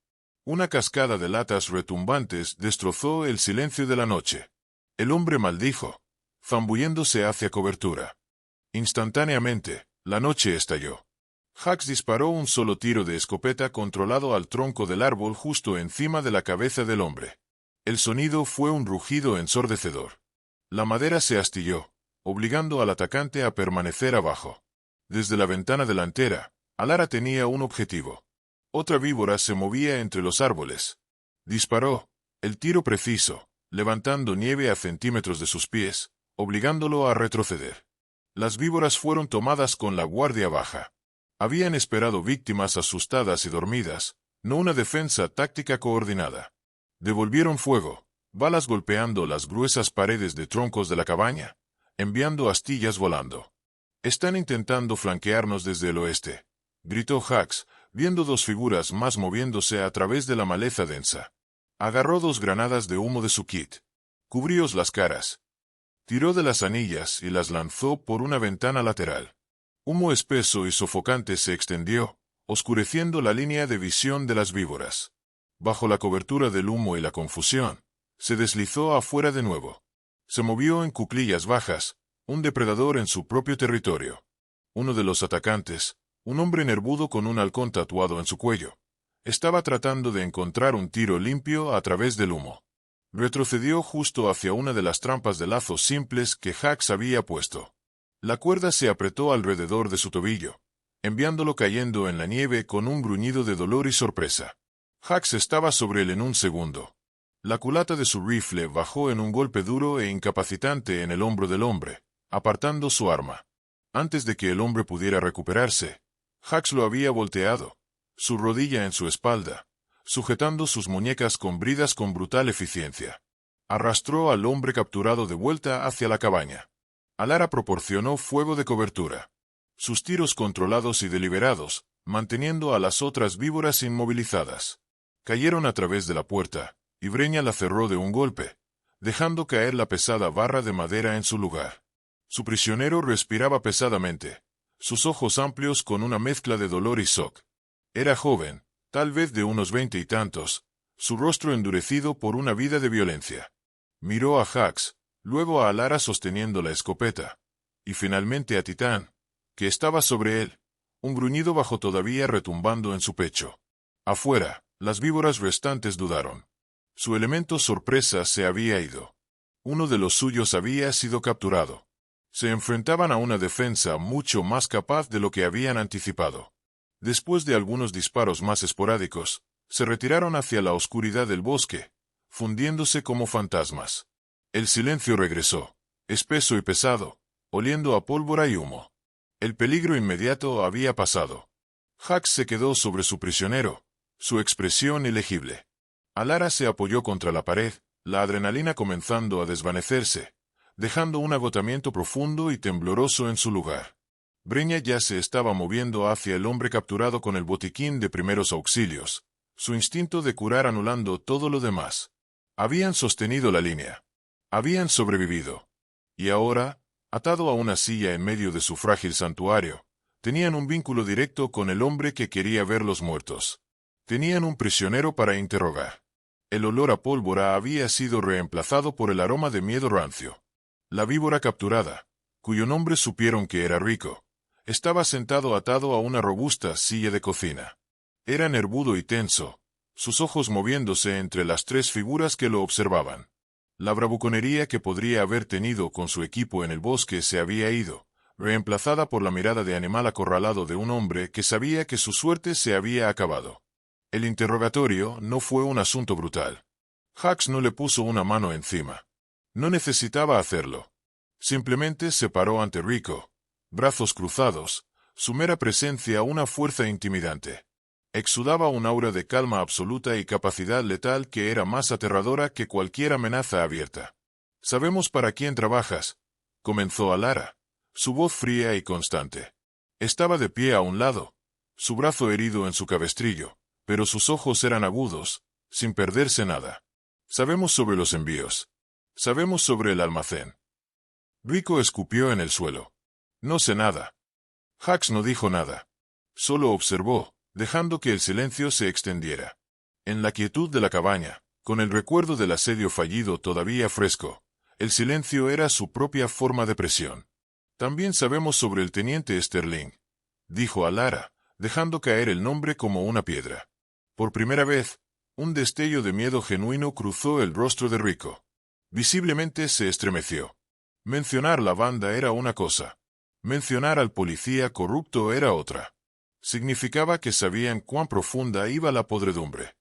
Una cascada de latas retumbantes destrozó el silencio de la noche. El hombre maldijo, zambulléndose hacia cobertura. Instantáneamente, la noche estalló. Hax disparó un solo tiro de escopeta controlado al tronco del árbol justo encima de la cabeza del hombre. El sonido fue un rugido ensordecedor. La madera se astilló, obligando al atacante a permanecer abajo. Desde la ventana delantera, Alara tenía un objetivo. Otra víbora se movía entre los árboles. Disparó, el tiro preciso, levantando nieve a centímetros de sus pies, obligándolo a retroceder. Las víboras fueron tomadas con la guardia baja. Habían esperado víctimas asustadas y dormidas, no una defensa táctica coordinada. Devolvieron fuego, balas golpeando las gruesas paredes de troncos de la cabaña, enviando astillas volando. «Están intentando flanquearnos desde el oeste», gritó Hax, viendo 2 figuras más moviéndose a través de la maleza densa. Agarró 2 granadas de humo de su kit. «Cubríos las caras». Tiró de las anillas y las lanzó por una ventana lateral. Humo espeso y sofocante se extendió, oscureciendo la línea de visión de las víboras. Bajo la cobertura del humo y la confusión, se deslizó afuera de nuevo. Se movió en cuclillas bajas, un depredador en su propio territorio. Uno de los atacantes, un hombre nervudo con un halcón tatuado en su cuello, estaba tratando de encontrar un tiro limpio a través del humo. Retrocedió justo hacia una de las trampas de lazos simples que Hax había puesto. La cuerda se apretó alrededor de su tobillo, enviándolo cayendo en la nieve con un gruñido de dolor y sorpresa. Hax estaba sobre él en un segundo. La culata de su rifle bajó en un golpe duro e incapacitante en el hombro del hombre, apartando su arma. Antes de que el hombre pudiera recuperarse, Hax lo había volteado, su rodilla en su espalda, sujetando sus muñecas con bridas con brutal eficiencia. Arrastró al hombre capturado de vuelta hacia la cabaña. Alara proporcionó fuego de cobertura. Sus tiros controlados y deliberados, manteniendo a las otras víboras inmovilizadas. Cayeron a través de la puerta, y Breña la cerró de un golpe, dejando caer la pesada barra de madera en su lugar. Su prisionero respiraba pesadamente, sus ojos amplios con una mezcla de dolor y shock. Era joven, tal vez de unos 20 y tantos, su rostro endurecido por una vida de violencia. Miró a Hax, luego a Alara sosteniendo la escopeta, y finalmente a Titán, que estaba sobre él, un gruñido bajo todavía retumbando en su pecho. Afuera, las víboras restantes dudaron. Su elemento sorpresa se había ido. Uno de los suyos había sido capturado. Se enfrentaban a una defensa mucho más capaz de lo que habían anticipado. Después de algunos disparos más esporádicos, se retiraron hacia la oscuridad del bosque, fundiéndose como fantasmas. El silencio regresó, espeso y pesado, oliendo a pólvora y humo. El peligro inmediato había pasado. Hax se quedó sobre su prisionero, su expresión ilegible. Alara se apoyó contra la pared, la adrenalina comenzando a desvanecerse, dejando un agotamiento profundo y tembloroso en su lugar. Breña ya se estaba moviendo hacia el hombre capturado con el botiquín de primeros auxilios, su instinto de curar anulando todo lo demás. Habían sostenido la línea. Habían sobrevivido. Y ahora, atado a una silla en medio de su frágil santuario, tenían un vínculo directo con el hombre que quería verlos muertos. Tenían un prisionero para interrogar. El olor a pólvora había sido reemplazado por el aroma de miedo rancio. La víbora capturada, cuyo nombre supieron que era Rico, estaba sentado atado a una robusta silla de cocina. Era nervudo y tenso, sus ojos moviéndose entre las tres figuras que lo observaban. La bravuconería que podría haber tenido con su equipo en el bosque se había ido, reemplazada por la mirada de animal acorralado de un hombre que sabía que su suerte se había acabado. El interrogatorio no fue un asunto brutal. Hax no le puso una mano encima. No necesitaba hacerlo. Simplemente se paró ante Rico, brazos cruzados, su mera presencia una fuerza intimidante. Exudaba un aura de calma absoluta y capacidad letal que era más aterradora que cualquier amenaza abierta. «Sabemos para quién trabajas», comenzó Alara, su voz fría y constante. Estaba de pie a un lado, su brazo herido en su cabestrillo, pero sus ojos eran agudos, sin perderse nada. «Sabemos sobre los envíos. Sabemos sobre el almacén». Rico escupió en el suelo. «No sé nada». Hax no dijo nada. Solo observó, dejando que el silencio se extendiera. En la quietud de la cabaña, con el recuerdo del asedio fallido todavía fresco, el silencio era su propia forma de presión. «También sabemos sobre el teniente Sterling», dijo Alara, dejando caer el nombre como una piedra. Por primera vez, un destello de miedo genuino cruzó el rostro de Rico. Visiblemente se estremeció. Mencionar la banda era una cosa. Mencionar al policía corrupto era otra. Significaba que sabían cuán profunda iba la podredumbre.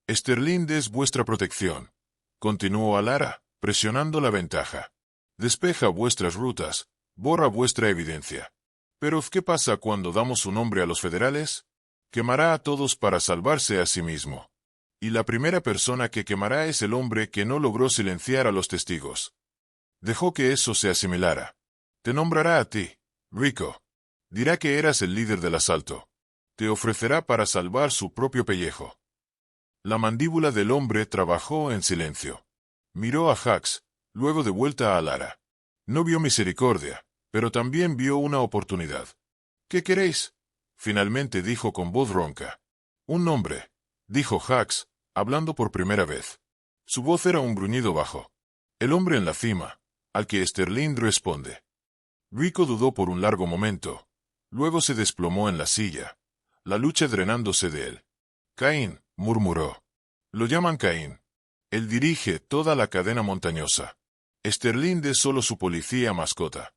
«Sterling es vuestra protección», continuó Alara, presionando la ventaja. «Despeja vuestras rutas, borra vuestra evidencia. Pero ¿qué pasa cuando damos su nombre a los federales? Quemará a todos para salvarse a sí mismo. Y la primera persona que quemará es el hombre que no logró silenciar a los testigos. Dejó que eso se asimilara. Te nombrará a ti, Rico. Dirá que eras el líder del asalto. Te ofrecerá para salvar su propio pellejo». La mandíbula del hombre trabajó en silencio. Miró a Hax, luego de vuelta a Alara. No vio misericordia, pero también vio una oportunidad. «¿Qué queréis?», finalmente dijo con voz ronca. «Un nombre», dijo Hax, hablando por primera vez. Su voz era un gruñido bajo. «El hombre en la cima», al que Sterling responde. Rico dudó por un largo momento. Luego se desplomó en la silla, la lucha drenándose de él. «Caín», murmuró. «Lo llaman Caín. Él dirige toda la cadena montañosa. Sterling es solo su policía mascota».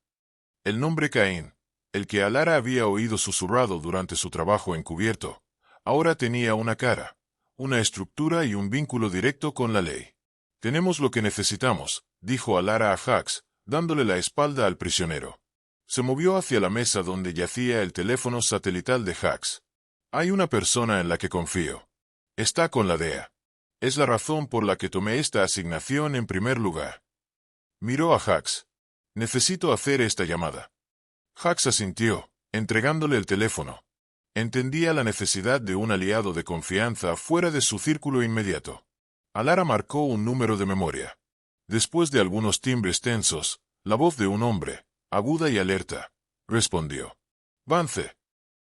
El nombre Caín, el que Alara había oído susurrado durante su trabajo encubierto, ahora tenía una cara, una estructura y un vínculo directo con la ley. «Tenemos lo que necesitamos», dijo Alara a Hax, dándole la espalda al prisionero. Se movió hacia la mesa donde yacía el teléfono satelital de Hax. «Hay una persona en la que confío. Está con la DEA. Es la razón por la que tomé esta asignación en primer lugar». Miró a Hax. «Necesito hacer esta llamada». Hax asintió, entregándole el teléfono. Entendía la necesidad de un aliado de confianza fuera de su círculo inmediato. Alara marcó un número de memoria. Después de algunos timbres tensos, la voz de un hombre, aguda y alerta, respondió. «Vance.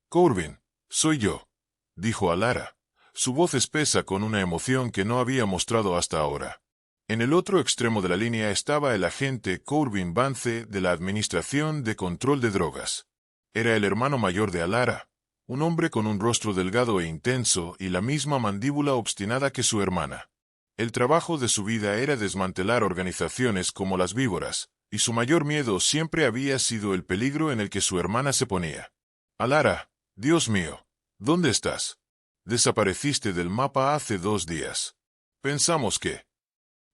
Corbin, soy yo», dijo Alara, su voz espesa con una emoción que no había mostrado hasta ahora. En el otro extremo de la línea estaba el agente Corbin Vance de la Administración de Control de Drogas. Era el hermano mayor de Alara, un hombre con un rostro delgado e intenso y la misma mandíbula obstinada que su hermana. El trabajo de su vida era desmantelar organizaciones como las víboras, y su mayor miedo siempre había sido el peligro en el que su hermana se ponía. Alara, Dios mío, ¿dónde estás? Desapareciste del mapa hace 2 días. Pensamos que...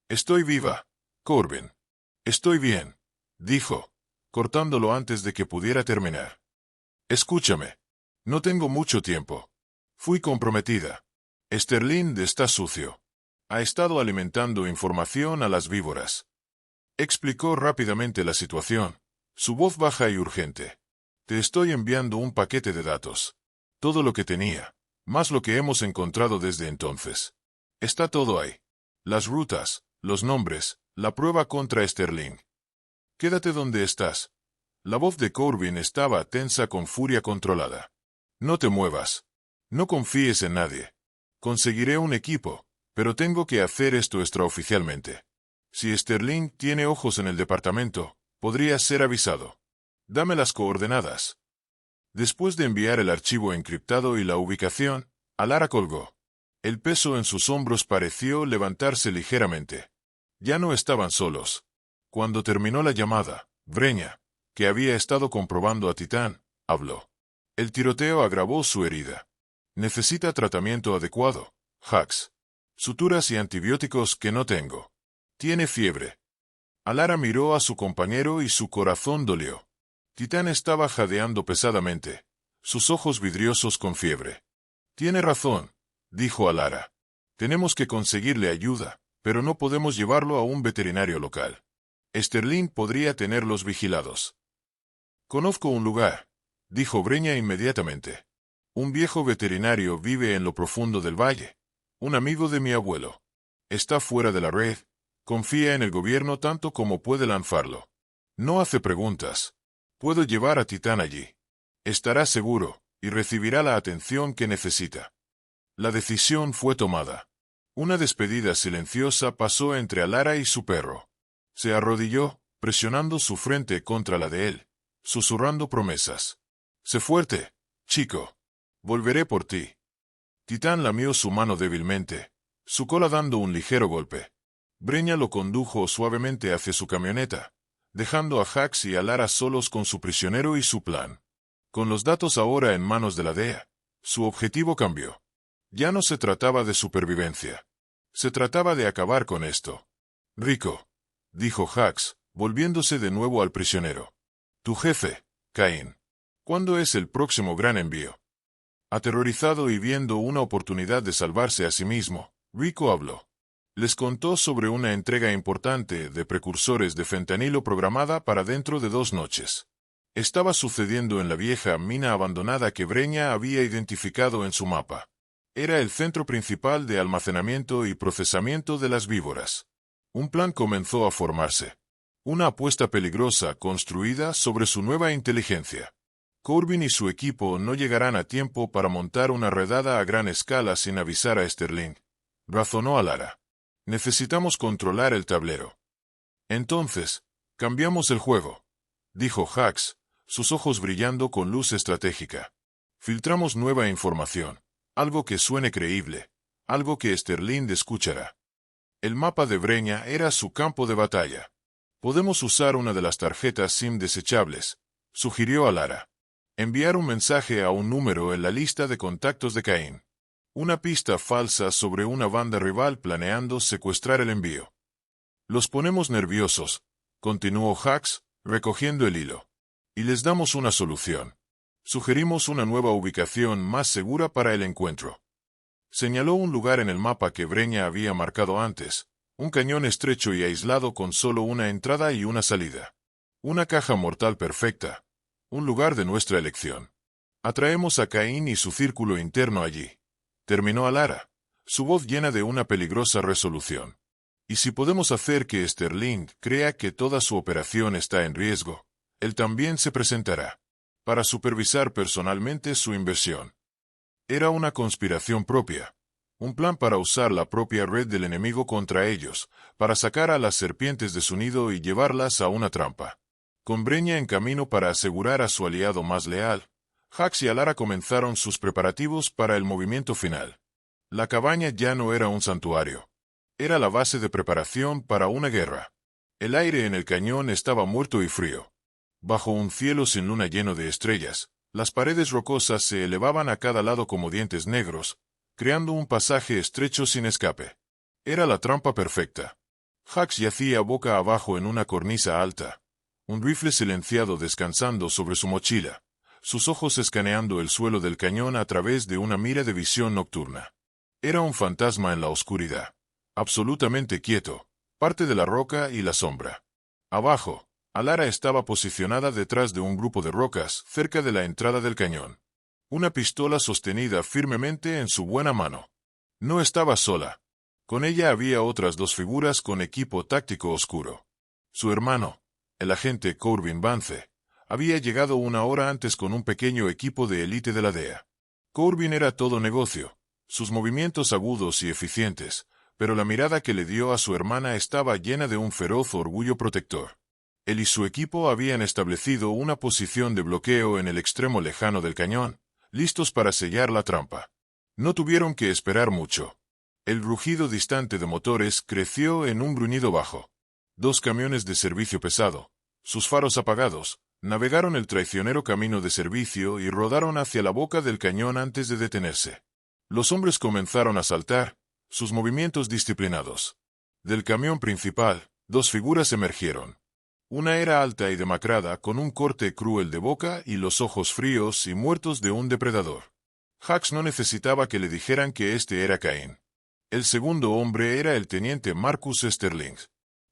Estoy viva, Corbin. Estoy bien, dijo, cortándolo antes de que pudiera terminar. Escúchame. No tengo mucho tiempo. Fui comprometida. Sterling está sucio. Ha estado alimentando información a las víboras. Explicó rápidamente la situación, su voz baja y urgente. Te estoy enviando un paquete de datos. Todo lo que tenía, más lo que hemos encontrado desde entonces. Está todo ahí. Las rutas, los nombres, la prueba contra Sterling. Quédate donde estás. La voz de Corbin estaba tensa con furia controlada. No te muevas. No confíes en nadie. Conseguiré un equipo, pero tengo que hacer esto extraoficialmente. Si Sterling tiene ojos en el departamento, podría ser avisado. Dame las coordenadas. Después de enviar el archivo encriptado y la ubicación, Alara colgó. El peso en sus hombros pareció levantarse ligeramente. Ya no estaban solos. Cuando terminó la llamada, Breña, que había estado comprobando a Titán, habló. El tiroteo agravó su herida. Necesita tratamiento adecuado, Hax. Suturas y antibióticos que no tengo. Tiene fiebre. Alara miró a su compañero y su corazón dolió. Titán estaba jadeando pesadamente, sus ojos vidriosos con fiebre. Tiene razón, dijo Alara. Tenemos que conseguirle ayuda, pero no podemos llevarlo a un veterinario local. Sterling podría tenerlos vigilados. Conozco un lugar, dijo Breña inmediatamente. Un viejo veterinario vive en lo profundo del valle. Un amigo de mi abuelo. Está fuera de la red. Confía en el gobierno tanto como puede lanzarlo. No hace preguntas. Puedo llevar a Titán allí. Estará seguro, y recibirá la atención que necesita. La decisión fue tomada. Una despedida silenciosa pasó entre Alara y su perro. Se arrodilló, presionando su frente contra la de él, susurrando promesas. Sé fuerte, chico. Volveré por ti. Titán lamió su mano débilmente, su cola dando un ligero golpe. Breña lo condujo suavemente hacia su camioneta, dejando a Hax y Alara solos con su prisionero y su plan. Con los datos ahora en manos de la DEA, su objetivo cambió. Ya no se trataba de supervivencia. Se trataba de acabar con esto. Rico, dijo Hax, volviéndose de nuevo al prisionero. Tu jefe, Cain. ¿Cuándo es el próximo gran envío? Aterrorizado y viendo una oportunidad de salvarse a sí mismo, Rico habló. Les contó sobre una entrega importante de precursores de fentanilo programada para dentro de 2 noches. Estaba sucediendo en la vieja mina abandonada que Breña había identificado en su mapa. Era el centro principal de almacenamiento y procesamiento de las víboras. Un plan comenzó a formarse. Una apuesta peligrosa construida sobre su nueva inteligencia. Corbin y su equipo no llegarán a tiempo para montar una redada a gran escala sin avisar a Sterling, razonó Alara. Necesitamos controlar el tablero. Entonces, cambiamos el juego, dijo Hax, sus ojos brillando con luz estratégica. Filtramos nueva información, algo que suene creíble, algo que Sterling escuchará. El mapa de Breña era su campo de batalla. Podemos usar una de las tarjetas SIM desechables, sugirió Alara. Enviar un mensaje a un número en la lista de contactos de Cain. Una pista falsa sobre una banda rival planeando secuestrar el envío. Los ponemos nerviosos, continuó Hax, recogiendo el hilo. Y les damos una solución. Sugerimos una nueva ubicación más segura para el encuentro. Señaló un lugar en el mapa que Breña había marcado antes, un cañón estrecho y aislado con solo una entrada y una salida. Una caja mortal perfecta. Un lugar de nuestra elección. Atraemos a Cain y su círculo interno allí. Terminó Alara, su voz llena de una peligrosa resolución. Y si podemos hacer que Sterling crea que toda su operación está en riesgo, él también se presentará, para supervisar personalmente su inversión. Era una conspiración propia, Un plan para usar la propia red del enemigo contra ellos, para sacar a las serpientes de su nido y llevarlas a una trampa. Con Breña en camino para asegurar a su aliado más leal, Hax y Alara comenzaron sus preparativos para el movimiento final. La cabaña ya no era un santuario. Era la base de preparación para una guerra. El aire en el cañón estaba muerto y frío. Bajo un cielo sin luna lleno de estrellas, las paredes rocosas se elevaban a cada lado como dientes negros, creando un pasaje estrecho sin escape. Era la trampa perfecta. Hax yacía boca abajo en una cornisa alta, un rifle silenciado descansando sobre su mochila, sus ojos escaneando el suelo del cañón a través de una mira de visión nocturna. Era un fantasma en la oscuridad, absolutamente quieto, parte de la roca y la sombra. Abajo, Alara estaba posicionada detrás de un grupo de rocas cerca de la entrada del cañón. Una pistola sostenida firmemente en su buena mano. No estaba sola. Con ella había otras dos figuras con equipo táctico oscuro. Su hermano, el agente Corbin Vance, había llegado una hora antes con un pequeño equipo de élite de la DEA. Corbin era todo negocio, sus movimientos agudos y eficientes, pero la mirada que le dio a su hermana estaba llena de un feroz orgullo protector. Él y su equipo habían establecido una posición de bloqueo en el extremo lejano del cañón, listos para sellar la trampa. No tuvieron que esperar mucho. El rugido distante de motores creció en un gruñido bajo. 2 camiones de servicio pesado, sus faros apagados, navegaron el traicionero camino de servicio y rodaron hacia la boca del cañón antes de detenerse. Los hombres comenzaron a saltar, sus movimientos disciplinados. Del camión principal, 2 figuras emergieron. Una era alta y demacrada, con un corte cruel de boca y los ojos fríos y muertos de un depredador. Hax no necesitaba que le dijeran que este era Cain. El segundo hombre era el teniente Marcus Sterling.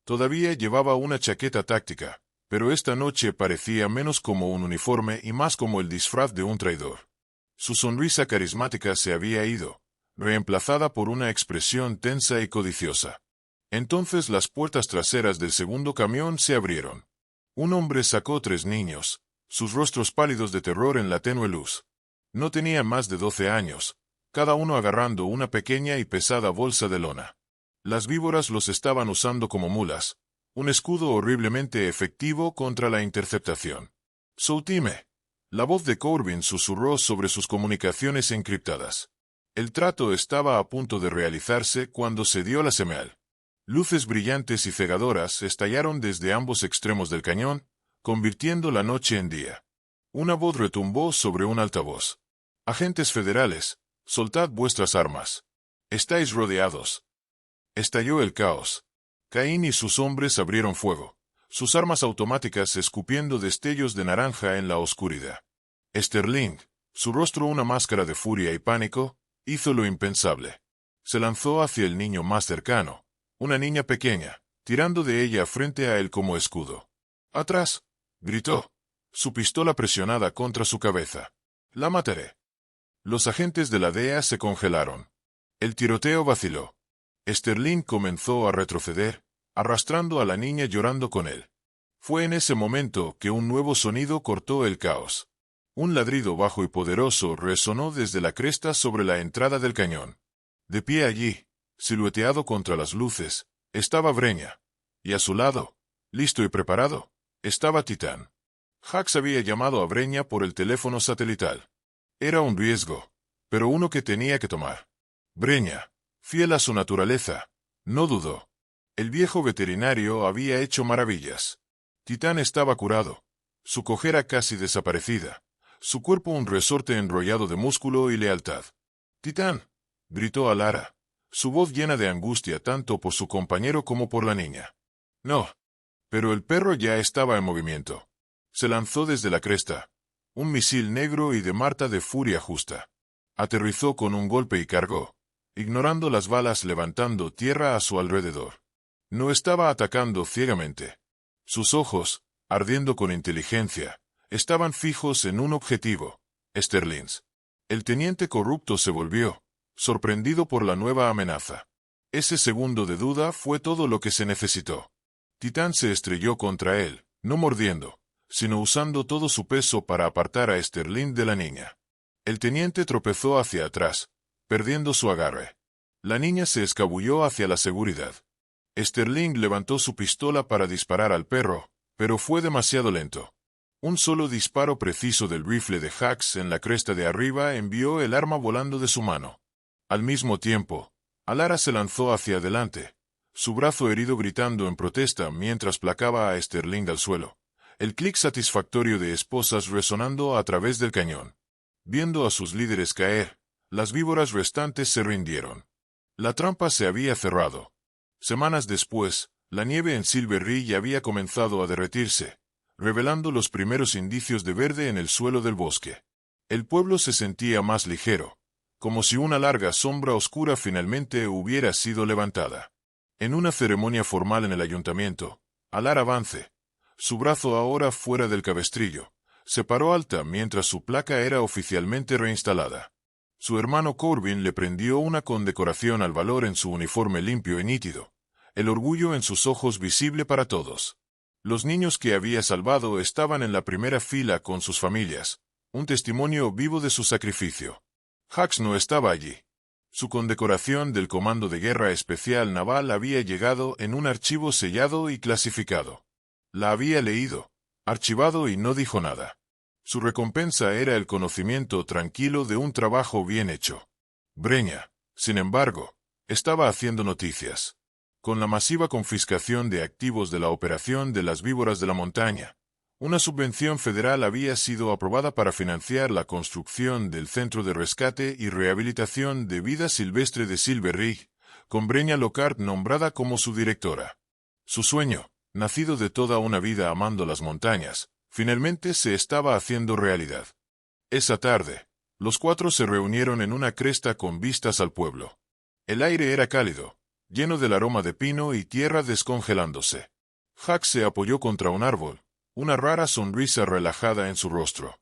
Todavía llevaba una chaqueta táctica, pero esta noche parecía menos como un uniforme y más como el disfraz de un traidor. Su sonrisa carismática se había ido, reemplazada por una expresión tensa y codiciosa. Entonces las puertas traseras del segundo camión se abrieron. Un hombre sacó 3 niños, sus rostros pálidos de terror en la tenue luz. No tenían más de 12 años, cada uno agarrando una pequeña y pesada bolsa de lona. Las víboras los estaban usando como mulas, un escudo horriblemente efectivo contra la interceptación. «Soutime». La voz de Corbin susurró sobre sus comunicaciones encriptadas. El trato estaba a punto de realizarse cuando se dio la señal. Luces brillantes y cegadoras estallaron desde ambos extremos del cañón, convirtiendo la noche en día. Una voz retumbó sobre un altavoz. «Agentes federales, soltad vuestras armas. Estáis rodeados». Estalló el caos. Cain y sus hombres abrieron fuego, sus armas automáticas escupiendo destellos de naranja en la oscuridad. Sterling, su rostro una máscara de furia y pánico, hizo lo impensable. Se lanzó hacia el niño más cercano, una niña pequeña, tirando de ella frente a él como escudo. «¡Atrás!», gritó, su pistola presionada contra su cabeza. «La mataré». Los agentes de la DEA se congelaron. El tiroteo vaciló. Sterling comenzó a retroceder, arrastrando a la niña llorando con él. Fue en ese momento que un nuevo sonido cortó el caos. Un ladrido bajo y poderoso resonó desde la cresta sobre la entrada del cañón. De pie allí, silueteado contra las luces, estaba Breña, y a su lado, listo y preparado, estaba Titán. Hax había llamado a Breña por el teléfono satelital. Era un riesgo, pero uno que tenía que tomar. Breña, fiel a su naturaleza, no dudó. El viejo veterinario había hecho maravillas. Titán estaba curado, su cojera casi desaparecida, su cuerpo un resorte enrollado de músculo y lealtad. «Titán», gritó Alara, su voz llena de angustia tanto por su compañero como por la niña. «No». Pero el perro ya estaba en movimiento. Se lanzó desde la cresta, un misil negro y de Marta de furia justa. Aterrizó con un golpe y cargó, ignorando las balas levantando tierra a su alrededor. No estaba atacando ciegamente. Sus ojos, ardiendo con inteligencia, estaban fijos en un objetivo, Sterling. El teniente corrupto se volvió, sorprendido por la nueva amenaza. Ese segundo de duda fue todo lo que se necesitó. Titán se estrelló contra él, no mordiendo, sino usando todo su peso para apartar a Sterling de la niña. El teniente tropezó hacia atrás, perdiendo su agarre. La niña se escabulló hacia la seguridad. Sterling levantó su pistola para disparar al perro, pero fue demasiado lento. Un solo disparo preciso del rifle de Hux en la cresta de arriba envió el arma volando de su mano. Al mismo tiempo, Alara se lanzó hacia adelante, su brazo herido gritando en protesta mientras placaba a Sterling al suelo. El clic satisfactorio de esposas resonando a través del cañón. Viendo a sus líderes caer, las víboras restantes se rindieron. La trampa se había cerrado. Semanas después, la nieve en Silver Ridge había comenzado a derretirse, revelando los primeros indicios de verde en el suelo del bosque. El pueblo se sentía más ligero, como si una larga sombra oscura finalmente hubiera sido levantada. En una ceremonia formal en el ayuntamiento, Alara Vance, su brazo ahora fuera del cabestrillo, se paró alta mientras su placa era oficialmente reinstalada. Su hermano Corbin le prendió una condecoración al valor en su uniforme limpio y nítido, el orgullo en sus ojos visible para todos. Los niños que había salvado estaban en la primera fila con sus familias, un testimonio vivo de su sacrificio. Hux no estaba allí. Su condecoración del Comando de Guerra Especial Naval había llegado en un archivo sellado y clasificado. La había leído, archivado y no dijo nada. Su recompensa era el conocimiento tranquilo de un trabajo bien hecho. Breña, sin embargo, estaba haciendo noticias. Con la masiva confiscación de activos de la Operación de las Víboras de la Montaña, una subvención federal había sido aprobada para financiar la construcción del Centro de Rescate y Rehabilitación de Vida Silvestre de Silver Ridge, con Breña Lockhart nombrada como su directora. Su sueño, nacido de toda una vida amando las montañas, finalmente se estaba haciendo realidad. Esa tarde, los cuatro se reunieron en una cresta con vistas al pueblo. El aire era cálido, lleno del aroma de pino y tierra descongelándose. Hux se apoyó contra un árbol, una rara sonrisa relajada en su rostro.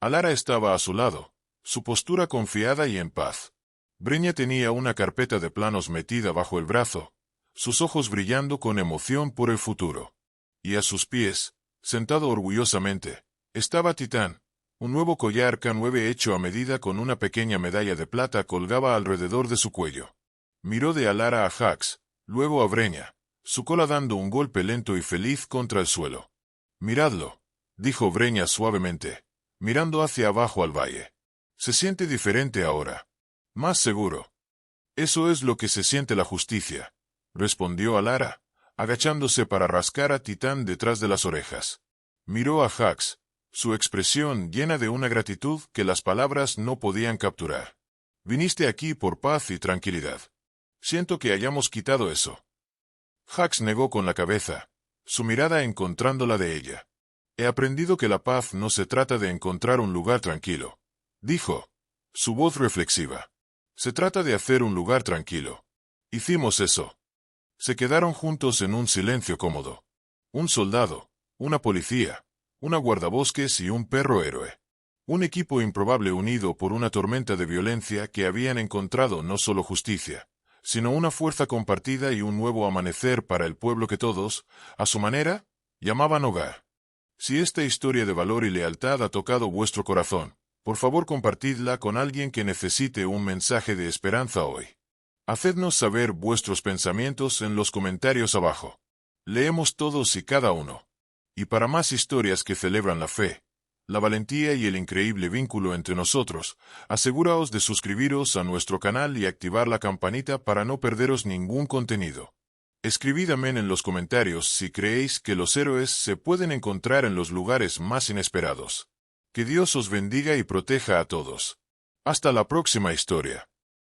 Alara estaba a su lado, su postura confiada y en paz. Breña tenía una carpeta de planos metida bajo el brazo, sus ojos brillando con emoción por el futuro. Y a sus pies, sentado orgullosamente, estaba Titán. Un nuevo collar K9 hecho a medida con una pequeña medalla de plata colgaba alrededor de su cuello. Miró de Alara a Hux, luego a Breña, su cola dando un golpe lento y feliz contra el suelo. «Miradlo», dijo Breña suavemente, mirando hacia abajo al valle. «Se siente diferente ahora. Más seguro». «Eso es lo que se siente la justicia», respondió Alara, agachándose para rascar a Titán detrás de las orejas. Miró a Hux, su expresión llena de una gratitud que las palabras no podían capturar. «Viniste aquí por paz y tranquilidad. Siento que hayamos quitado eso». Hux negó con la cabeza, su mirada encontrando la de ella. «He aprendido que la paz no se trata de encontrar un lugar tranquilo», dijo, su voz reflexiva. «Se trata de hacer un lugar tranquilo. Hicimos eso». Se quedaron juntos en un silencio cómodo. Un soldado, una policía, una guardabosques y un perro héroe. Un equipo improbable unido por una tormenta de violencia que habían encontrado no solo justicia, sino una fuerza compartida y un nuevo amanecer para el pueblo que todos, a su manera, llamaban hogar. Si esta historia de valor y lealtad ha tocado vuestro corazón, por favor compartidla con alguien que necesite un mensaje de esperanza hoy. Hacednos saber vuestros pensamientos en los comentarios abajo. Leemos todos y cada uno. Y para más historias que celebran la fe, la valentía y el increíble vínculo entre nosotros, aseguraos de suscribiros a nuestro canal y activar la campanita para no perderos ningún contenido. Escribid amén en los comentarios si creéis que los héroes se pueden encontrar en los lugares más inesperados. Que Dios os bendiga y proteja a todos. Hasta la próxima historia.